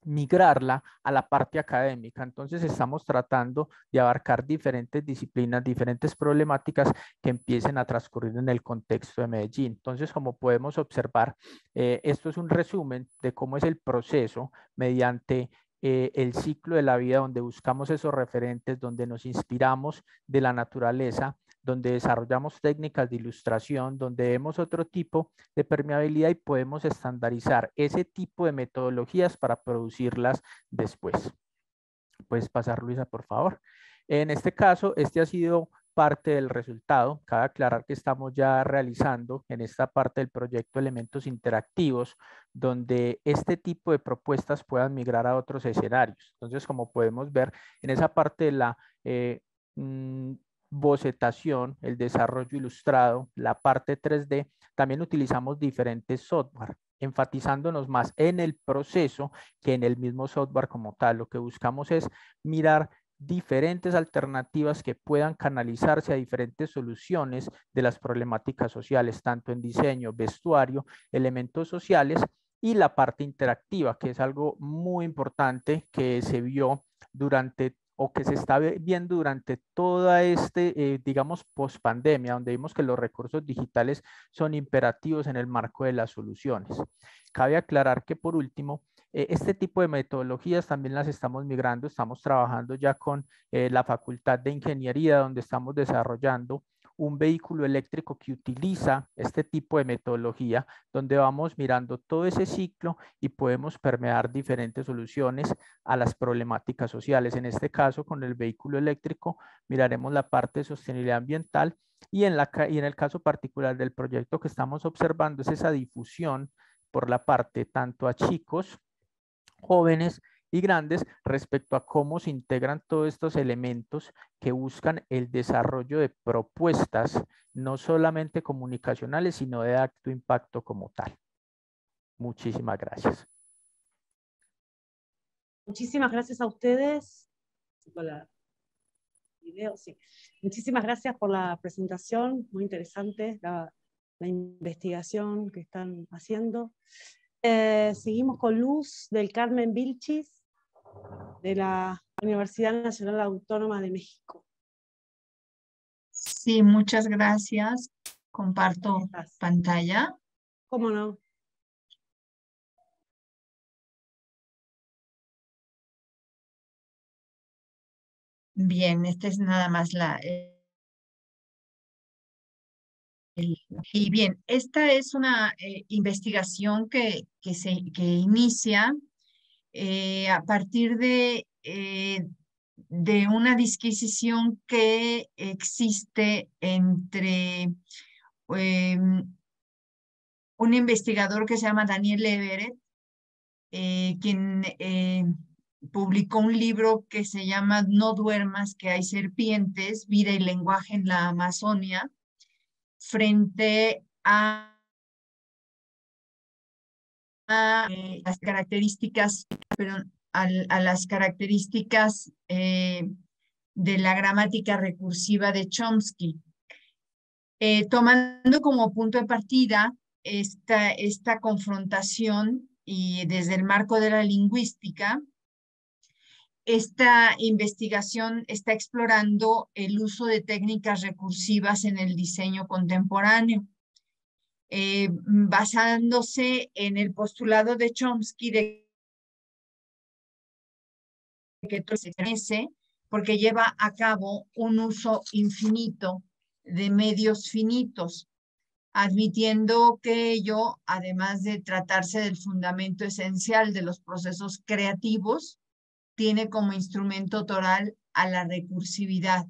migrarla a la parte académica. Entonces estamos tratando de abarcar diferentes disciplinas, diferentes problemáticas que empiecen a transcurrir en el contexto de Medellín. Entonces, como podemos observar, esto es un resumen de cómo es el proceso mediante el ciclo de la vida, donde buscamos esos referentes, donde nos inspiramos de la naturaleza, donde desarrollamos técnicas de ilustración, donde vemos otro tipo de permeabilidad y podemos estandarizar ese tipo de metodologías para producirlas después. Puedes pasar, Luisa, por favor. En este caso, este ha sido parte del resultado. Cabe aclarar que estamos ya realizando en esta parte del proyecto elementos interactivos donde este tipo de propuestas puedan migrar a otros escenarios. Entonces, como podemos ver en esa parte de la bocetación, el desarrollo ilustrado, la parte 3D, también utilizamos diferentes software. enfatizándonos más en el proceso que en el mismo software como tal. Lo que buscamos es mirar diferentes alternativas que puedan canalizarse a diferentes soluciones de las problemáticas sociales, tanto en diseño, vestuario, elementos sociales y la parte interactiva, que es algo muy importante que se vio durante o que se está viendo durante toda digamos, post-pandemia, donde vimos que los recursos digitales son imperativos en el marco de las soluciones. Cabe aclarar que, por último, este tipo de metodologías también las estamos migrando, estamos trabajando ya con la Facultad de Ingeniería, donde estamos desarrollando un vehículo eléctrico que utiliza este tipo de metodología, donde vamos mirando todo ese ciclo y podemos permear diferentes soluciones a las problemáticas sociales. En este caso, con el vehículo eléctrico, miraremos la parte de sostenibilidad ambiental y en el caso particular del proyecto que estamos observando es esa difusión por la parte tanto a chicos, jóvenes y grandes respecto a cómo se integran todos estos elementos que buscan el desarrollo de propuestas, no solamente comunicacionales, sino de alto impacto como tal. Muchísimas gracias. Muchísimas gracias a ustedes. Muchísimas gracias por la presentación, muy interesante la investigación que están haciendo. Seguimos con Luz del Carmen Vilchis, de la Universidad Nacional Autónoma de México. Sí, muchas gracias. Comparto pantalla. ¿Cómo no? Bien, esta es nada más y bien, esta es una investigación que inicia a partir de una disquisición que existe entre un investigador que se llama Daniel Everett, quien publicó un libro que se llama No duermas, que hay serpientes, vida y lenguaje en la Amazonia, frente a las características, a las características de la gramática recursiva de Chomsky. Tomando como punto de partida esta confrontación y desde el marco de la lingüística, esta investigación está explorando el uso de técnicas recursivas en el diseño contemporáneo, basándose en el postulado de Chomsky de que todo se crece porque lleva a cabo un uso infinito de medios finitos, admitiendo que ello, además de tratarse del fundamento esencial de los procesos creativos, tiene como instrumento toral a la recursividad.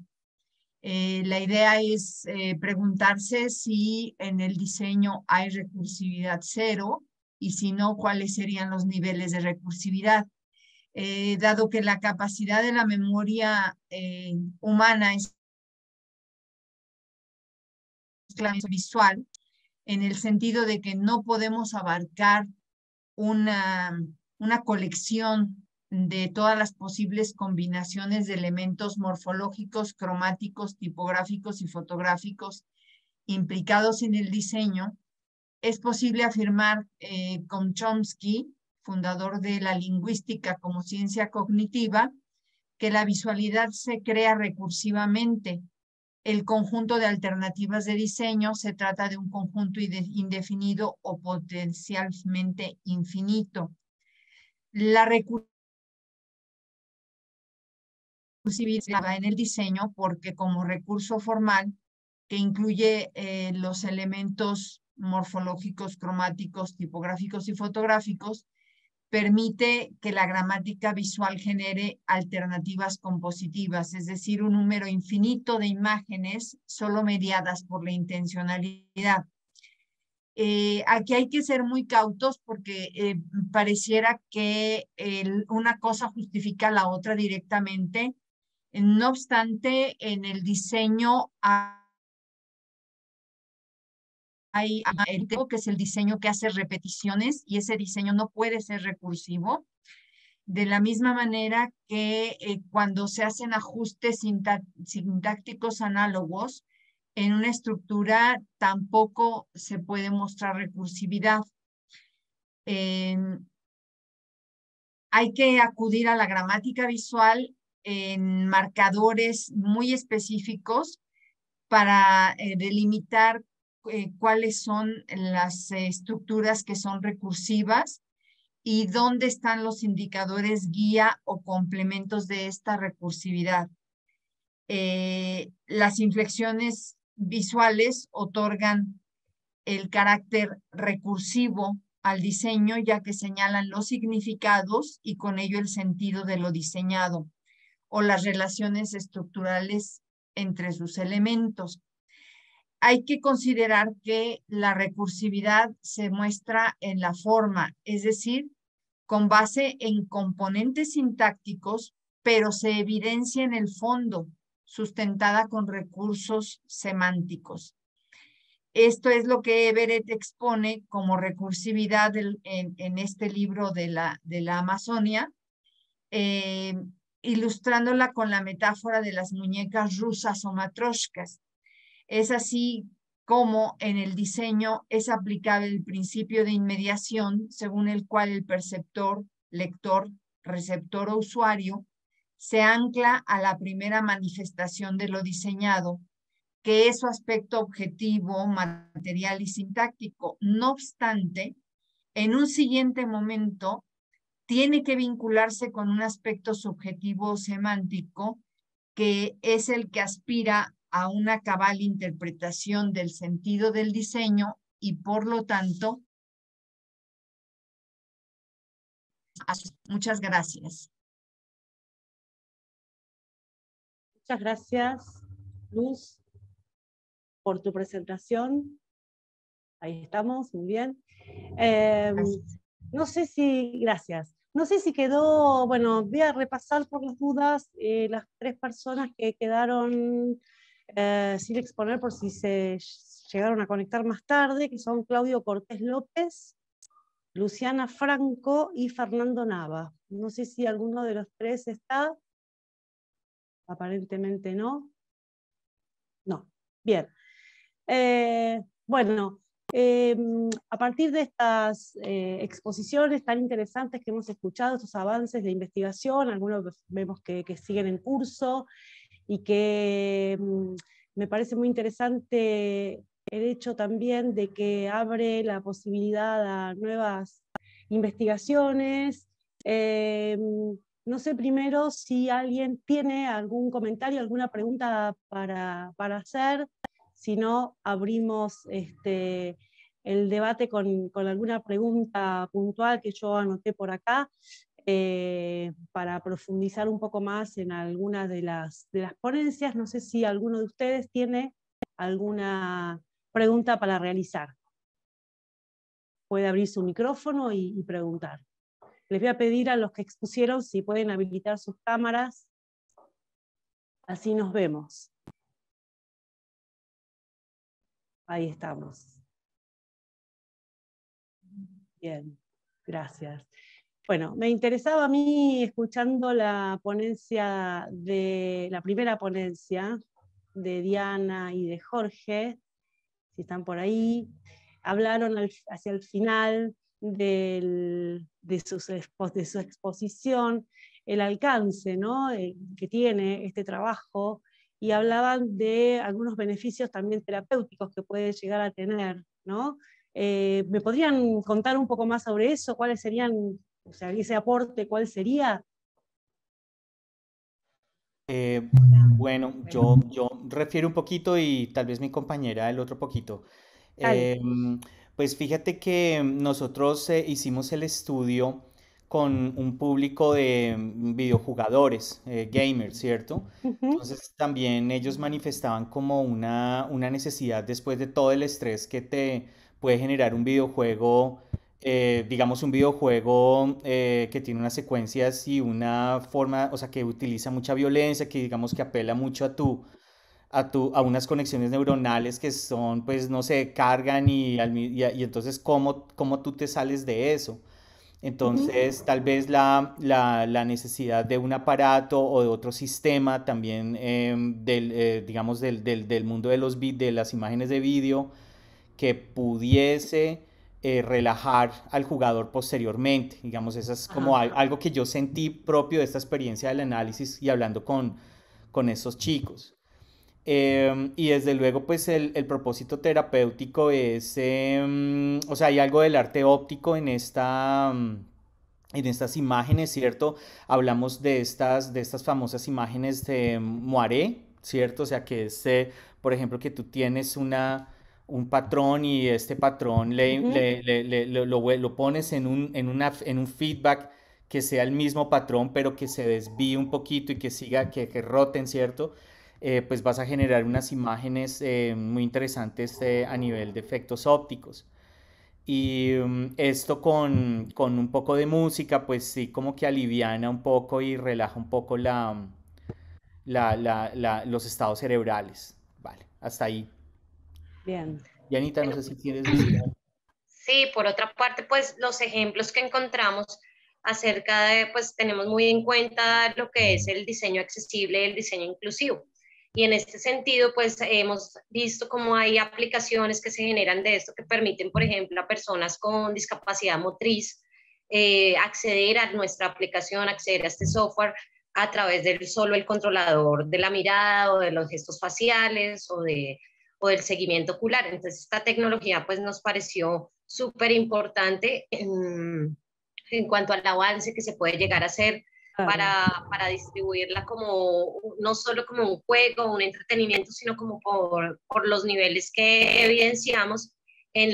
La idea es preguntarse si en el diseño hay recursividad cero y si no, cuáles serían los niveles de recursividad. Dado que la capacidad de la memoria humana es visual, en el sentido de que no podemos abarcar una colección de todas las posibles combinaciones de elementos morfológicos, cromáticos, tipográficos y fotográficos implicados en el diseño, es posible afirmar con Chomsky, fundador de la lingüística como ciencia cognitiva, que la visualidad se crea recursivamente. El conjunto de alternativas de diseño se trata de un conjunto indefinido o potencialmente infinito. La recursividad va en el diseño porque como recurso formal que incluye los elementos morfológicos, cromáticos, tipográficos y fotográficos, permite que la gramática visual genere alternativas compositivas, es decir, un número infinito de imágenes solo mediadas por la intencionalidad. Aquí hay que ser muy cautos porque pareciera que una cosa justifica a la otra directamente. No obstante, en el diseño hay el tipo que es el diseño que hace repeticiones y ese diseño no puede ser recursivo. De la misma manera que cuando se hacen ajustes sintácticos análogos en una estructura tampoco se puede mostrar recursividad. Hay que acudir a la gramática visual en marcadores muy específicos para delimitar cuáles son las estructuras que son recursivas y dónde están los indicadores guía o complementos de esta recursividad. Las inflexiones visuales otorgan el carácter recursivo al diseño, ya que señalan los significados y con ello el sentido de lo diseñado o las relaciones estructurales entre sus elementos. Hay que considerar que la recursividad se muestra en la forma, es decir, con base en componentes sintácticos, pero se evidencia en el fondo, sustentada con recursos semánticos. Esto es lo que Everett expone como recursividad en este libro de la Amazonia, ilustrándola con la metáfora de las muñecas rusas o matroshkas. Es así como en el diseño es aplicable el principio de inmediación, según el cual el perceptor, lector, receptor o usuario se ancla a la primera manifestación de lo diseñado, que es su aspecto objetivo, material y sintáctico. No obstante, en un siguiente momento tiene que vincularse con un aspecto subjetivo semántico, que es el que aspira a una cabal interpretación del sentido del diseño y por lo tanto, muchas gracias. Muchas gracias, Luz, por tu presentación. Ahí estamos, muy bien. No sé si, gracias. No sé si quedó, bueno, voy a repasar por las dudas las 3 personas que quedaron sin exponer por si se llegaron a conectar más tarde, que son Claudio Cortés López, Luciana Franco y Fernando Nava. No sé si alguno de los 3 está. Aparentemente no. No. Bien. Bueno, a partir de estas exposiciones tan interesantes que hemos escuchado, estos avances de investigación, algunos vemos que siguen en curso, y que me parece muy interesante el hecho también de que abre la posibilidad a nuevas investigaciones. No sé primero si alguien tiene algún comentario, alguna pregunta para hacer. Si no, abrimos el debate con alguna pregunta puntual que yo anoté por acá, para profundizar un poco más en algunas de las ponencias. No sé si alguno de ustedes tiene alguna pregunta para realizar. Puede abrir su micrófono y preguntar. Les voy a pedir a los que expusieron si pueden habilitar sus cámaras, así nos vemos. Ahí estamos. Bien, gracias. Bueno, me interesaba a mí, escuchando la primera ponencia de Diana y de Jorge, si están por ahí, hablaron hacia el final de su exposición, el alcance, ¿no?, que tiene este trabajo, y hablaban de algunos beneficios también terapéuticos que puede llegar a tener, ¿no? ¿Me podrían contar un poco más sobre eso? ¿Cuáles serían, o sea, ese aporte, cuál sería? Bueno, yo refiero un poquito y tal vez mi compañera el otro poquito. Pues fíjate que nosotros hicimos el estudio con un público de videojugadores, gamers, ¿cierto? Entonces también ellos manifestaban como una necesidad después de todo el estrés que te puede generar un videojuego, digamos un videojuego que tiene unas secuencias y una forma, o sea, que utiliza mucha violencia, que digamos que apela mucho a unas conexiones neuronales que son, pues, no sé, cargan y entonces ¿cómo tú te sales de eso? Entonces, tal vez la necesidad de un aparato o de otro sistema también digamos, del mundo de las imágenes de vídeo que pudiese relajar al jugador posteriormente. Digamos, eso es como algo que yo sentí propio de esta experiencia del análisis y hablando con esos chicos. Y desde luego, pues el propósito terapéutico es, o sea, hay algo del arte óptico en en estas imágenes, ¿cierto? Hablamos de estas famosas imágenes de Moiré, ¿cierto? O sea, que es, por ejemplo, que tú tienes un patrón y este patrón lo pones en un feedback que sea el mismo patrón, pero que se desvíe un poquito y que siga, que roten, ¿cierto? Pues vas a generar unas imágenes muy interesantes a nivel de efectos ópticos. Y esto con un poco de música, pues sí, como que aliviana un poco y relaja un poco los estados cerebrales. Vale, hasta ahí. Bien. Yanita, no sé si quieres decir algo. Sí, por otra parte, pues los ejemplos que encontramos acerca de, pues tenemos muy en cuenta lo que es el diseño accesible y el diseño inclusivo. Y en este sentido, pues hemos visto cómo hay aplicaciones que se generan de esto que permiten, por ejemplo, a personas con discapacidad motriz acceder a nuestra aplicación, acceder a este software a través del solo el controlador de la mirada o de los gestos faciales o del seguimiento ocular. Entonces, esta tecnología pues nos pareció súper importante en cuanto al avance que se puede llegar a hacer para distribuirla como, no solo como un juego, un entretenimiento, sino como por los niveles que evidenciamos en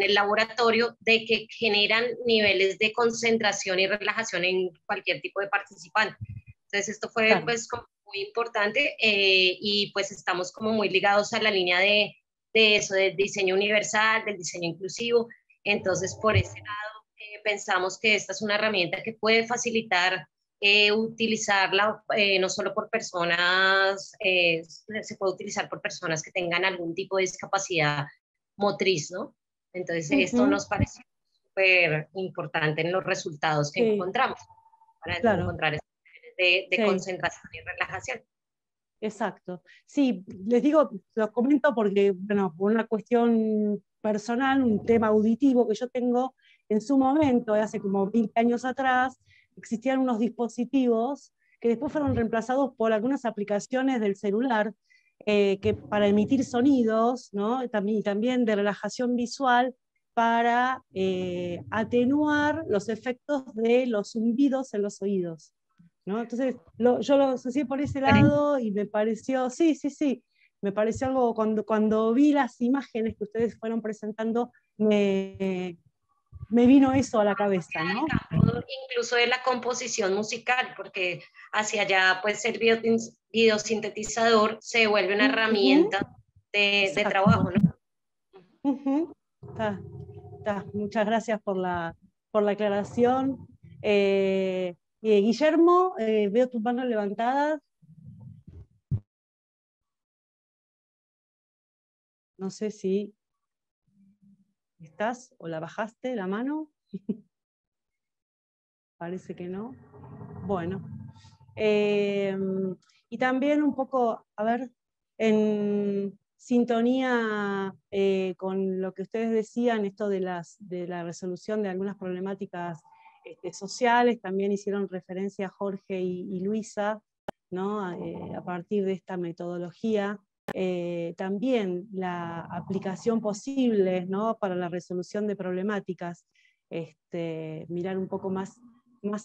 el laboratorio de que generan niveles de concentración y relajación en cualquier tipo de participante. Entonces esto fue pues como muy importante y pues estamos como muy ligados a la línea de eso, del diseño universal, del diseño inclusivo. Entonces por ese lado pensamos que esta es una herramienta que puede facilitar utilizarla no solo por personas, se puede utilizar por personas que tengan algún tipo de discapacidad motriz, ¿no? Entonces esto nos pareció súper importante en los resultados que encontramos para encontrar de concentración y relajación. Exacto. Sí, les digo, lo comento porque, bueno, por una cuestión personal, un tema auditivo que yo tengo, en su momento, hace como 20 años atrás, existían unos dispositivos que después fueron reemplazados por algunas aplicaciones del celular que para emitir sonidos, ¿no? Y también de relajación visual para atenuar los efectos de los zumbidos en los oídos, ¿no? Entonces, yo lo asocié por ese lado y me pareció, sí, me pareció algo, cuando vi las imágenes que ustedes fueron presentando, me vino eso a la cabeza, ¿no? Incluso de la composición musical, porque hacia allá, pues el videosintetizador se vuelve una herramienta de trabajo, ¿no? Muchas gracias por la aclaración. Guillermo, veo tus manos levantadas. No sé si estás o la bajaste la mano. Parece que no. Bueno. Y también un poco, a ver, en sintonía con lo que ustedes decían, esto de la resolución de algunas problemáticas sociales, también hicieron referencia a Jorge y Luisa, ¿no? A partir de esta metodología. También la aplicación posible, ¿no? Para la resolución de problemáticas, mirar un poco más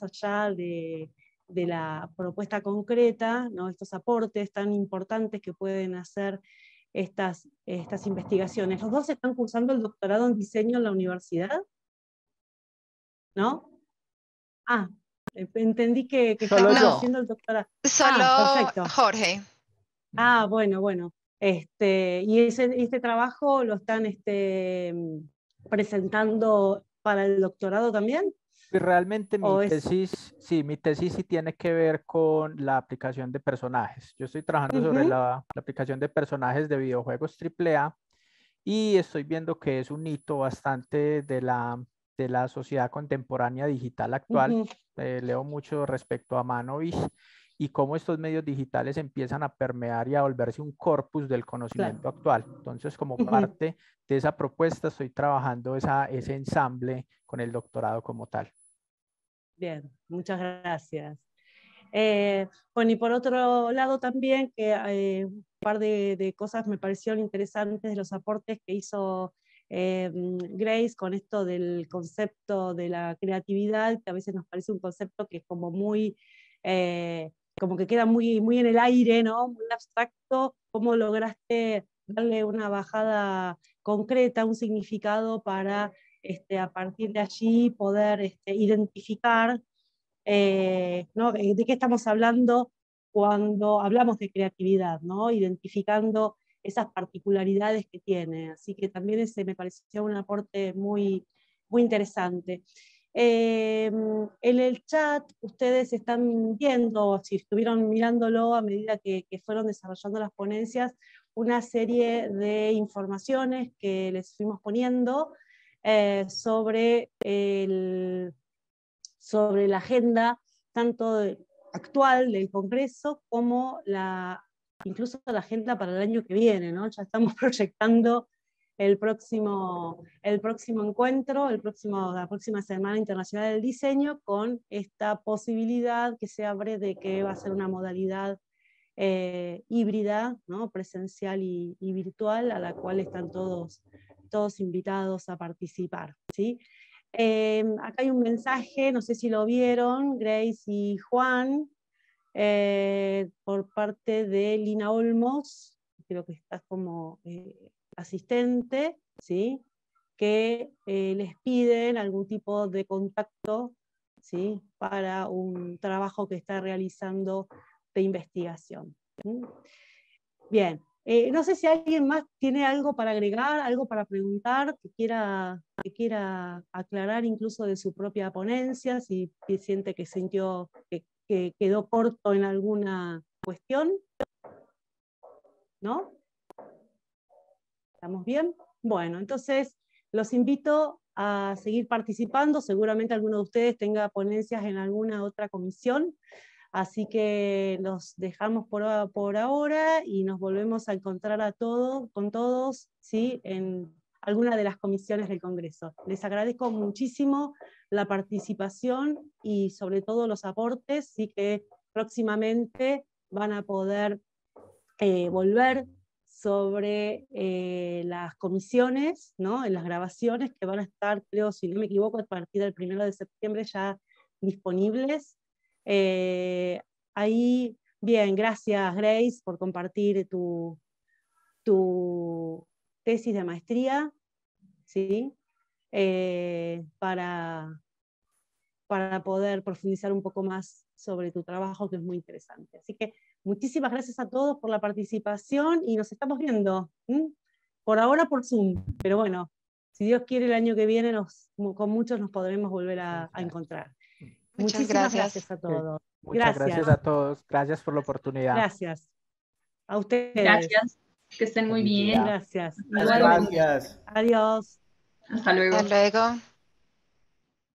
allá de la propuesta concreta, ¿no? Estos aportes tan importantes que pueden hacer estas investigaciones. ¿Los dos están cursando el doctorado en diseño en la universidad? ¿No? Ah, entendí que estaban haciendo el doctorado. Solo perfecto. Jorge. Bueno. Y este trabajo lo están presentando para el doctorado también. Pues realmente ¿O mi es? tesis, sí, mi tesis sí tiene que ver con la aplicación de personajes. Yo estoy trabajando sobre Ujú, la aplicación de personajes de videojuegos AAA y estoy viendo que es un hito bastante de la sociedad contemporánea digital actual. ujú, Leo mucho respecto a Manovich y cómo estos medios digitales empiezan a permear y a volverse un corpus del conocimiento claro. actual. Entonces, como Ujú. parte de esa propuesta, estoy trabajando ese ensamble con el doctorado como tal. Bien, muchas gracias. Bueno, y por otro lado también, que un par de cosas me parecieron interesantes de los aportes que hizo Grace con esto del concepto de la creatividad, que a veces nos parece un concepto que es como muy, como que queda muy, muy en el aire, ¿no? Muy abstracto. ¿Cómo lograste darle una bajada concreta, un significado para a partir de allí poder identificar ¿no? ¿De qué estamos hablando cuando hablamos de creatividad, ¿no? Identificando esas particularidades que tiene? Así que también ese me pareció un aporte muy, muy interesante. En el chat ustedes están viendo, si estuvieron mirándolo a medida que fueron desarrollando las ponencias, una serie de informaciones que les fuimos poniendo sobre sobre la agenda tanto actual del Congreso como incluso la agenda para el año que viene, ¿no? Ya estamos proyectando el próximo encuentro, la próxima Semana Internacional del Diseño, con esta posibilidad que se abre de que va a ser una modalidad híbrida, ¿no? Presencial y virtual, a la cual están todos invitados a participar, ¿sí? Acá hay un mensaje, no sé si lo vieron, Grace y Juan, por parte de Lina Olmos, creo que estás como asistente, ¿sí? Que les piden algún tipo de contacto, ¿sí? Para un trabajo que está realizando de investigación. ¿Sí? Bien. No sé si alguien más tiene algo para agregar, algo para preguntar, que quiera aclarar incluso de su propia ponencia, si siente que sintió que quedó corto en alguna cuestión. ¿No? ¿Estamos bien? Bueno, entonces los invito a seguir participando. Seguramente alguno de ustedes tenga ponencias en alguna otra comisión. Así que los dejamos por ahora y nos volvemos a encontrar con todos, ¿sí? En alguna de las comisiones del Congreso. Les agradezco muchísimo la participación y sobre todo los aportes, ¿sí? Que próximamente van a poder volver sobre las comisiones, ¿no? En las grabaciones que van a estar, creo, si no me equivoco, a partir del 1 de septiembre ya disponibles. Ahí, bien, gracias Grace por compartir tu tesis de maestría, ¿sí? Para poder profundizar un poco más sobre tu trabajo, que es muy interesante. Así que muchísimas gracias a todos por la participación y nos estamos viendo. Por ahora por Zoom, pero bueno, si Dios quiere el año que viene con muchos nos podremos volver a encontrar. Muchas Muchísimas gracias. gracias a todos. Muchas gracias a todos. Gracias por la oportunidad. Gracias. A ustedes. Gracias. Que estén muy bien. Gracias. Igualmente. Gracias. Adiós. Hasta luego. Hasta luego.